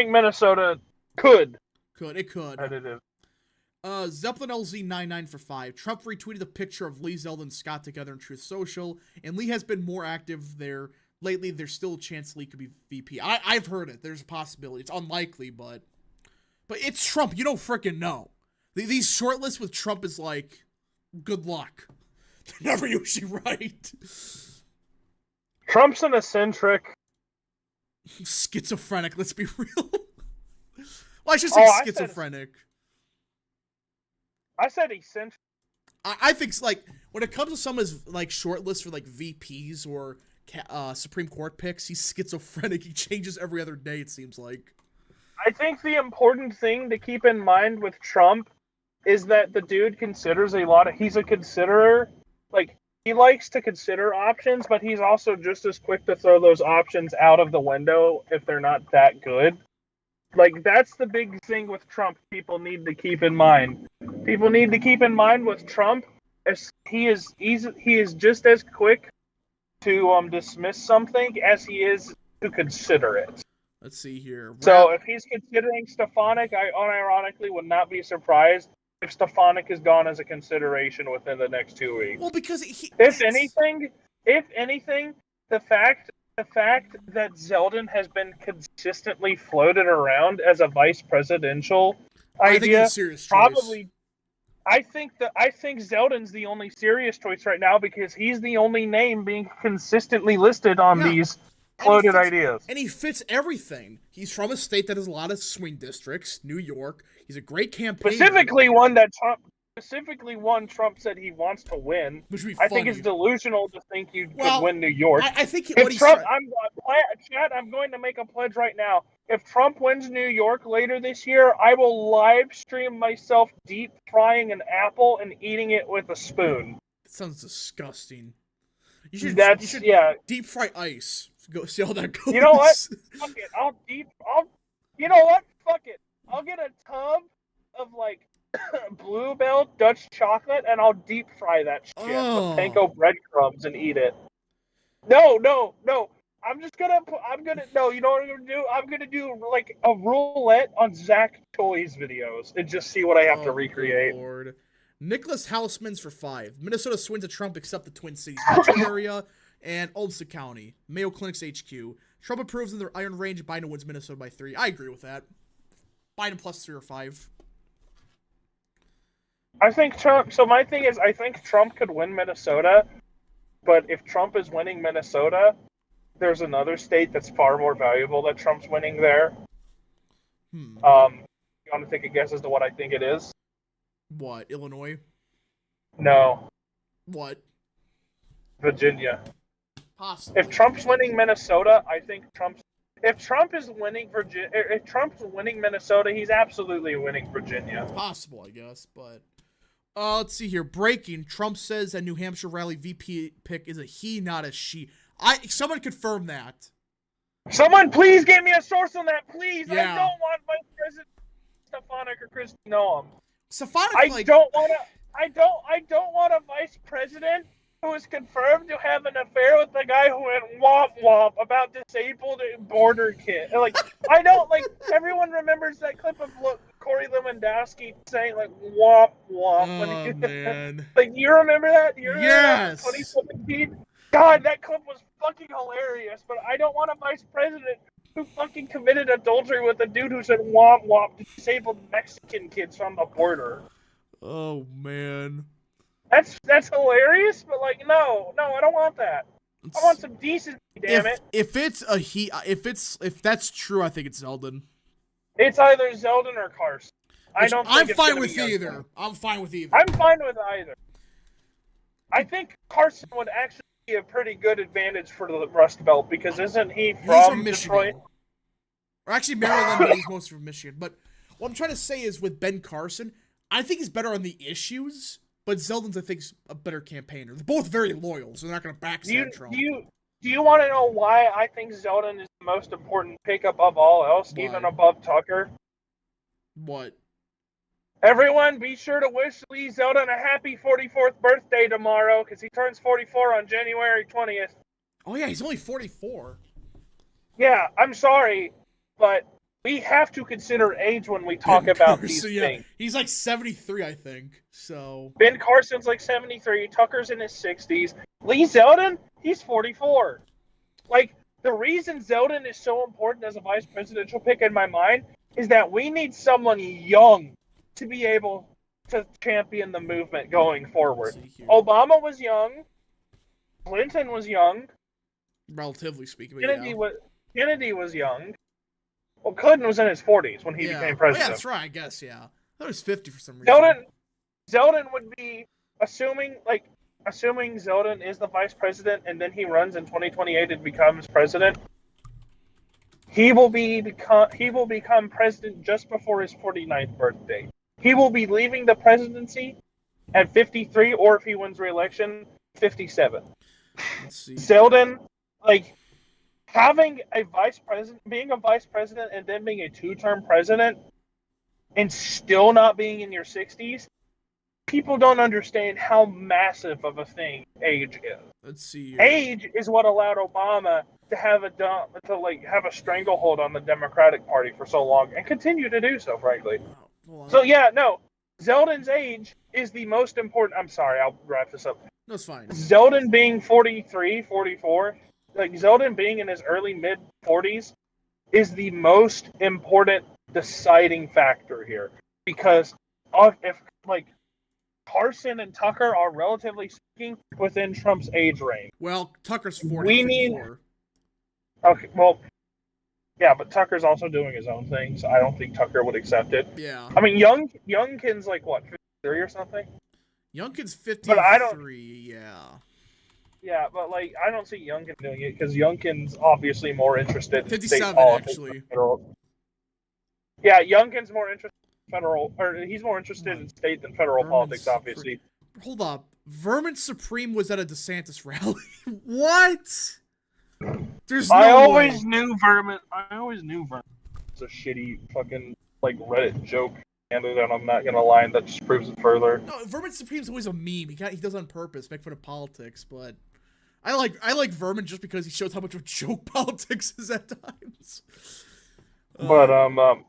Minnesota could. It could. Competitive. Zeppelin LZ99 for 5. Trump retweeted a picture of Lee, Zeldin, and Scott together in Truth Social, and Lee has been more active there. Lately, there's still a chance Lee could be VP. I've heard it. There's a possibility. It's unlikely, but it's Trump. You don't frickin' know. These shortlists with Trump is like, good luck. They're never usually right. Trump's an eccentric. Schizophrenic, let's be real. Well, I should say schizophrenic. I said eccentric. I think, like, when it comes to someone's, like, shortlist for, like, VPs or Supreme Court picks, he's schizophrenic. He changes every other day, it seems like. I think the important thing to keep in mind with Trump is that the dude considers he's a considerer. Like, he likes to consider options, but he's also just as quick to throw those options out of the window if they're not that good. Like, that's the big thing with Trump people need to keep in mind. People need to keep in mind with Trump, as he is just as quick to dismiss something as he is to consider it. Let's see here. So if he's considering Stefanik, I unironically would not be surprised if Stefanik is gone as a consideration within the next 2 weeks. Well, because if anything, the fact that Zeldin has been consistently floated around as a vice presidential idea, probably. I think Zeldin's the only serious choice right now because he's the only name being consistently listed on these floated ideas. And he fits everything. He's from a state that has a lot of swing districts, New York. He's a great campaigner. Specifically one Trump said he wants to win. Which would be I funny. think it's delusional to think you could win New York. I think Trump, I'm going to make a pledge right now. If Trump wins New York later this year, I will live stream myself deep frying an apple and eating it with a spoon. That sounds disgusting. You should deep fry ice. Go see how that goes. You know what? Fuck it. You know what? Fuck it. I'll get a tub of like Bluebell Dutch chocolate and I'll deep fry that shit with panko breadcrumbs and eat it. No. You know what I'm gonna do? I'm gonna do like a roulette on Zach Toys videos and just see what I have to recreate. Lord. Nicholas Hausman's for 5. Minnesota swings at Trump except the Twin Cities metro area and Ulster County. Mayo Clinic's HQ. Trump approves in their Iron Range. Biden wins Minnesota by 3. I agree with that. Biden plus 3 or 5. I think Trump. So my thing is, I think Trump could win Minnesota, but if Trump is winning Minnesota, there's another state that's far more valuable that Trump's winning there. You want to take a guess as to what I think it is? What? Illinois? No. What? Virginia. Possibly. If Trump's winning Minnesota, I think If Trump is winning Minnesota, he's absolutely winning Virginia. Possible, I guess, but let's see here. Breaking. Trump says that New Hampshire rally VP pick is a he, not a she. Someone confirm that. Someone please give me a source on that, please. Yeah. I don't want Vice President Stefanik or Kristi Noem. Stefanik, I don't want a vice president who is confirmed to have an affair with the guy who went womp womp about disabled border kid. Like, I don't, like, everyone remembers that clip of Corey Lewandowski saying, like, womp womp. When he, man. like, you remember that? You remember that from Yes. 2017? God, that clip was fucking hilarious, but I don't want a vice president who fucking committed adultery with a dude who said womp womp to disabled Mexican kids from the border. Oh man. That's hilarious, but like no, I don't want that. I want some decency, damn it. If that's true, I think it's Zeldin. It's either Zeldin or Carson. I'm fine with either. I'm fine with either. I'm fine with either. I think Carson would actually be a pretty good advantage for the Rust Belt because isn't he from Michigan. Detroit? Or actually Maryland, but he's mostly from Michigan. But what I'm trying to say is with Ben Carson, I think he's better on the issues. But Zeldin's, I think, is a better campaigner. They're both very loyal, so they're not going to backstab Trump. Do you want to know why I think Zeldin is the most important pick above all else, even above Tucker? What? Everyone, be sure to wish Lee Zeldin a happy 44th birthday tomorrow, because he turns 44 on January 20th. Oh, yeah, he's only 44. Yeah, I'm sorry, but we have to consider age when we talk about these things. He's like 73, I think. So Ben Carson's like 73. Tucker's in his 60s. Lee Zeldin, he's 44. Like, the reason Zeldin is so important as a vice presidential pick in my mind is that we need someone young to be able to champion the movement going forward. Obama was young. Clinton was young. Relatively speaking. Kennedy was young. Well, Clinton was in his 40s when he became president. Oh, yeah, that's right, I guess, yeah. I thought he was 50 for some reason. Zeldin would be, assuming Zeldin is the vice president and then he runs in 2028 and becomes president, he will become president just before his 49th birthday. He will be leaving the presidency at 53, or if he wins re-election, 57. Let's see. Zeldin, like, having a vice president, being a vice president and then being a two-term president and still not being in your 60s, people don't understand how massive of a thing age is. Let's see. Age is what allowed Obama to have a stranglehold on the Democratic Party for so long and continue to do so, frankly. So yeah, no, Zeldin's age is the most important. I'm sorry, I'll wrap this up. That's fine. Zeldin being 43, 44, like Zeldin being in his early mid 40s is the most important deciding factor here, because if like Carson and Tucker are relatively speaking within Trump's age range. Well, Tucker's 44. Okay, well, yeah, but Tucker's also doing his own thing, so I don't think Tucker would accept it. Yeah. I mean, Youngkin's like what, 53 or something? Youngkin's 53. But I don't. Yeah. Yeah, but like I don't see Youngkin doing it because Youngkin's obviously more interested in state 57 politics. actually. Yeah, Youngkin's more interested in federal, or he's more interested in state than federal politics, obviously. Hold up, Vermin Supreme was at a DeSantis rally. What? There's no I always knew Vermin was a shitty fucking like Reddit joke. And I'm not gonna lie, and that just proves it further. No, Vermin Supreme's always a meme. He does it on purpose, make fun of politics. But I like Vermin just because he shows how much of a joke politics is at times. But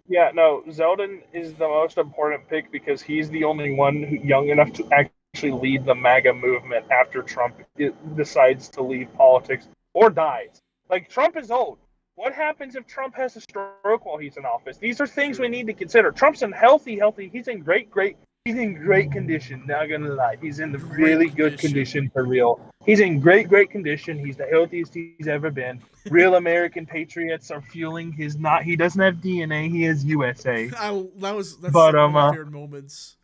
yeah, no, Zeldin is the most important pick because he's the only one young enough to actually lead the MAGA movement after Trump decides to leave politics or dies. Like, Trump is old. What happens if Trump has a stroke while he's in office? These are things we need to consider. Trump's in healthy. He's in great condition. Not gonna lie, he's in the really good condition for real. He's in great condition. He's the healthiest he's ever been. Real American patriots are fueling his not. He doesn't have DNA. He has USA. That's one of my favorite moments.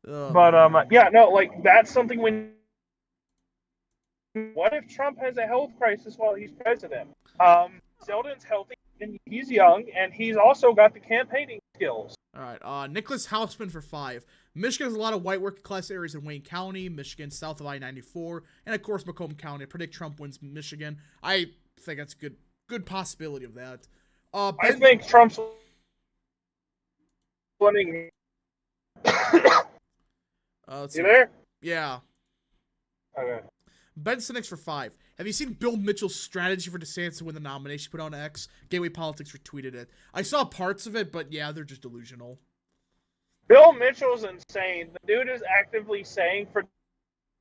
Yeah, no, like that's something when. What if Trump has a health crisis while he's president? Zeldin's healthy, and he's young, and he's also got the campaigning skills. All right, Nicholas Hausman for 5. Michigan has a lot of white working class areas in Wayne County, Michigan, south of I-94, and of course Macomb County. I predict Trump wins Michigan. I think that's a good possibility of that. I think Trump's winning. You there? Yeah. Okay. Ben Sinnix for 5. Have you seen Bill Mitchell's strategy for DeSantis to win the nomination put on X? Gateway Politics retweeted it. I saw parts of it, but yeah, they're just delusional. Bill Mitchell's insane. The dude is actively saying for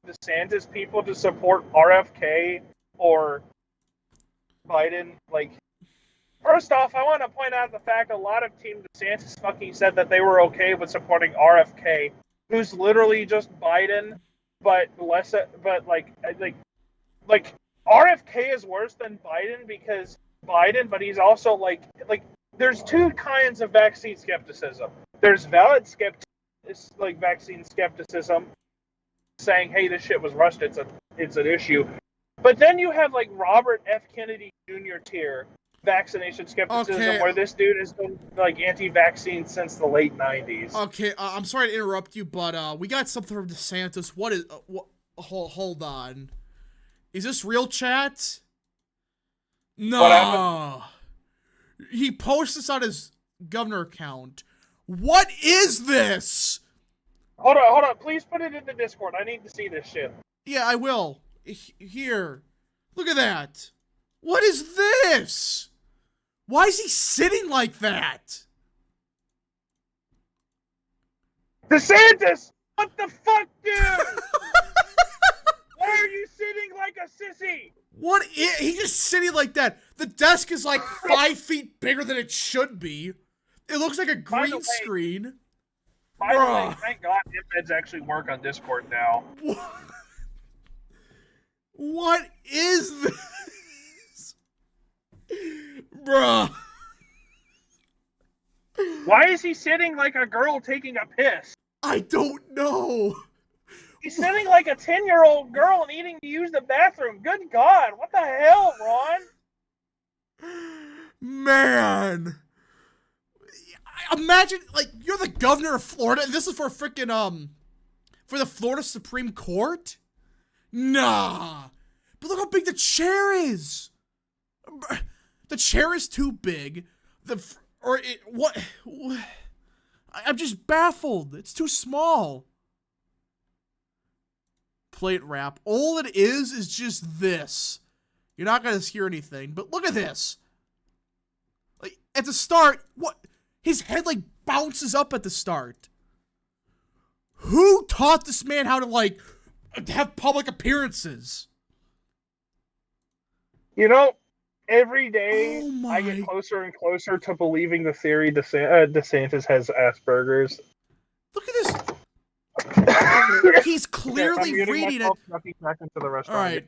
DeSantis people to support RFK or Biden. Like, first off, I want to point out the fact a lot of Team DeSantis fucking said that they were okay with supporting RFK, who's literally just Biden, but less, but like RFK is worse than Biden because Biden, but he's also like there's two kinds of vaccine skepticism. There's valid vaccine skepticism, saying, "Hey, this shit was rushed. It's an issue." But then you have like Robert F. Kennedy Jr. tier vaccination skepticism, where this dude has been like anti-vaccine since the late 90s. Okay, I'm sorry to interrupt you, but we got something from DeSantis. What is? Hold on. Is this real chat? No. He posts this on his governor account. What is this? Hold on. Please put it in the Discord. I need to see this shit. Yeah, I will. Here. Look at that. What is this? Why is he sitting like that? DeSantis! What the fuck, dude? Why are you sitting like a sissy? He's just sitting like that. The desk is like 5 feet bigger than it should be. It looks like a green screen. By the way, thank God images actually work on Discord now. What is this? Bruh. Why is he sitting like a girl taking a piss? I don't know. He's sitting like a 10-year-old girl needing to use the bathroom. Good God, what the hell, Ron? Man. Imagine, like, you're the governor of Florida, and this is for freaking, for the Florida Supreme Court? Nah. But look how big the chair is. The chair is too big. I'm just baffled. It's too small. Plate wrap. All it is just this. You're not going to hear anything, but look at this. Like, at the start, what? His head, like, bounces up at the start. Who taught this man how to, like, have public appearances? You know, every day I get closer and closer to believing the theory DeSantis has Asperger's. Look at this. He's clearly reading it. Back into the restaurant. All right.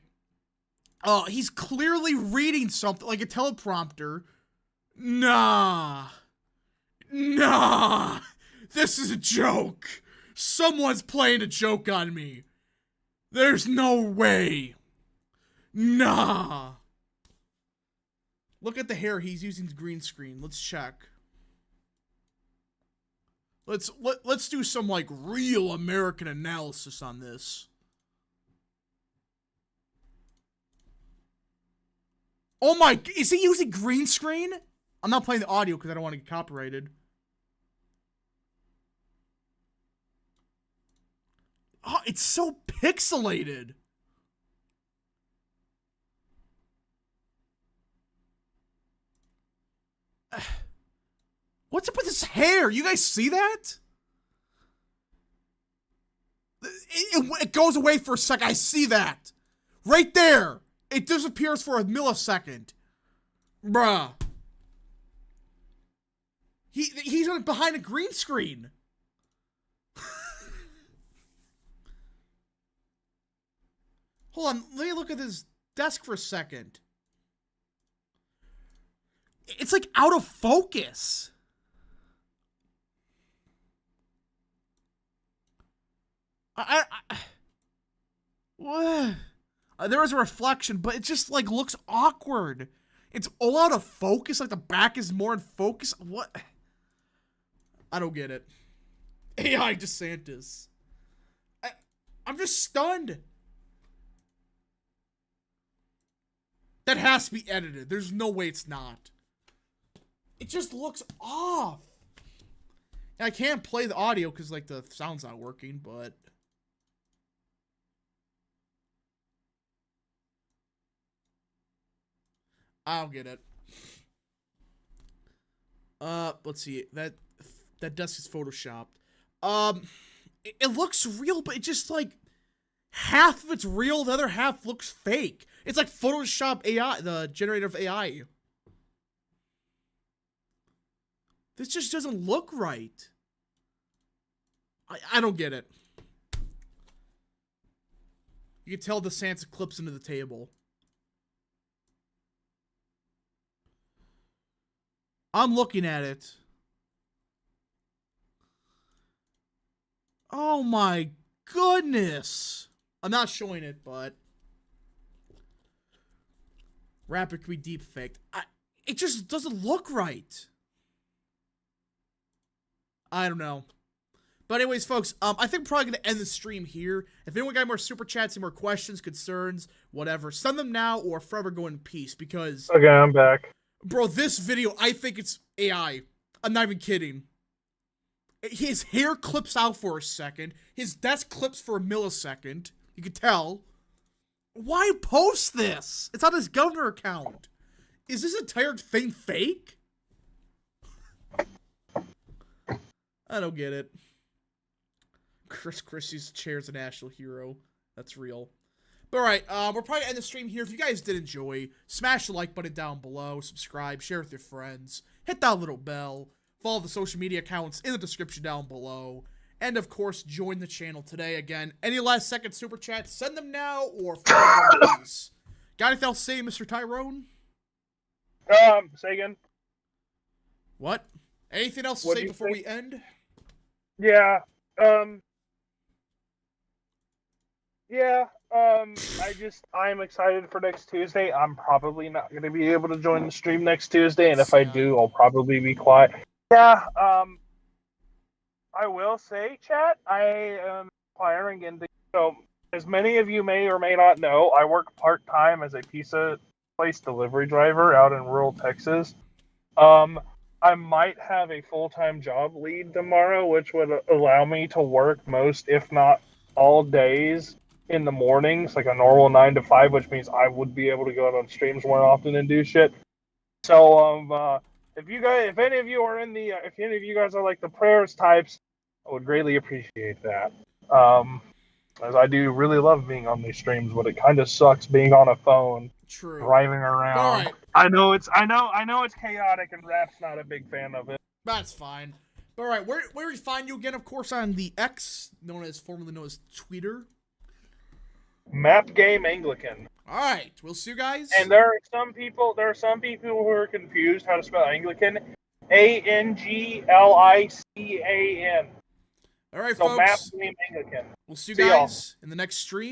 Oh, he's clearly reading something, like a teleprompter. Nah. This is a joke. Someone's playing a joke on me. There's no way. Nah. Look at the hair. He's using the green screen. Let's check. Let's do some, like, real American analysis on this. Oh my, is he using green screen? I'm not playing the audio because I don't want to get copyrighted. Oh, it's so pixelated. What's up with his hair? You guys see that? It goes away for a sec. I see that. Right there. It disappears for a millisecond. Bruh. He's behind a green screen. Hold on. Let me look at his desk for a second. It's like out of focus. What? There was a reflection, but it just, like, looks awkward. It's all out of focus, like the back is more in focus. What? I don't get it. AI DeSantis. I'm just stunned. That has to be edited. There's no way it's not. It just looks off. And I can't play the audio because, like, the sound's not working, but... I don't get it. Let's see. That desk is photoshopped. It looks real, but it just like half of it's real, the other half looks fake. It's like Photoshop AI, the generator of AI. This just doesn't look right. I don't get it. You can tell DeSantis clips into the table. I'm looking at it. Oh my goodness. I'm not showing it, but rapid could be deep faked. It just doesn't look right. I don't know. But anyways, folks, I think we're probably going to end the stream here. If anyone got more super chats, any more questions, concerns, whatever, send them now or forever go in peace, because... Okay, I'm back. Bro, this video, I think it's AI. I'm not even kidding. His hair clips out for a second. His desk clips for a millisecond. You can tell. Why post this? It's on his governor account. Is this entire thing fake? I don't get it. Chris Christie's chair's a national hero. That's real. But alright, we're probably end the stream here. If you guys did enjoy, smash the like button down below, subscribe, share with your friends, hit that little bell, follow the social media accounts in the description down below, and of course, join the channel today. Again, any last second super chats, send them now or please. Got anything else to say, Mr. Tyrone? Say again. What? Anything else to say before we end? Yeah, I'm excited for next Tuesday. I'm probably not going to be able to join the stream next Tuesday, and if I do, I'll probably be quiet. Yeah, I will say, chat, I am acquiring into, so, as many of you may or may not know, I work part-time as a pizza place delivery driver out in rural Texas. I might have a full-time job lead tomorrow, which would allow me to work most, if not all days in the mornings, like a normal 9 to 5, which means I would be able to go out on streams more often and do shit. So, if any of you guys are like the prayers types, I would greatly appreciate that. As I do really love being on these streams, but it kind of sucks being on a phone. True. Driving around. All right. I know it's chaotic, and Rap's not a big fan of it. That's fine. All right, where we find you again? Of course, on the X, formerly known as Twitter. Map Game Anglican. All right, we'll see you guys. And there are some people who are confused how to spell Anglican. Anglican. All right, so folks. Map Game Anglican. We'll see you guys in the next stream.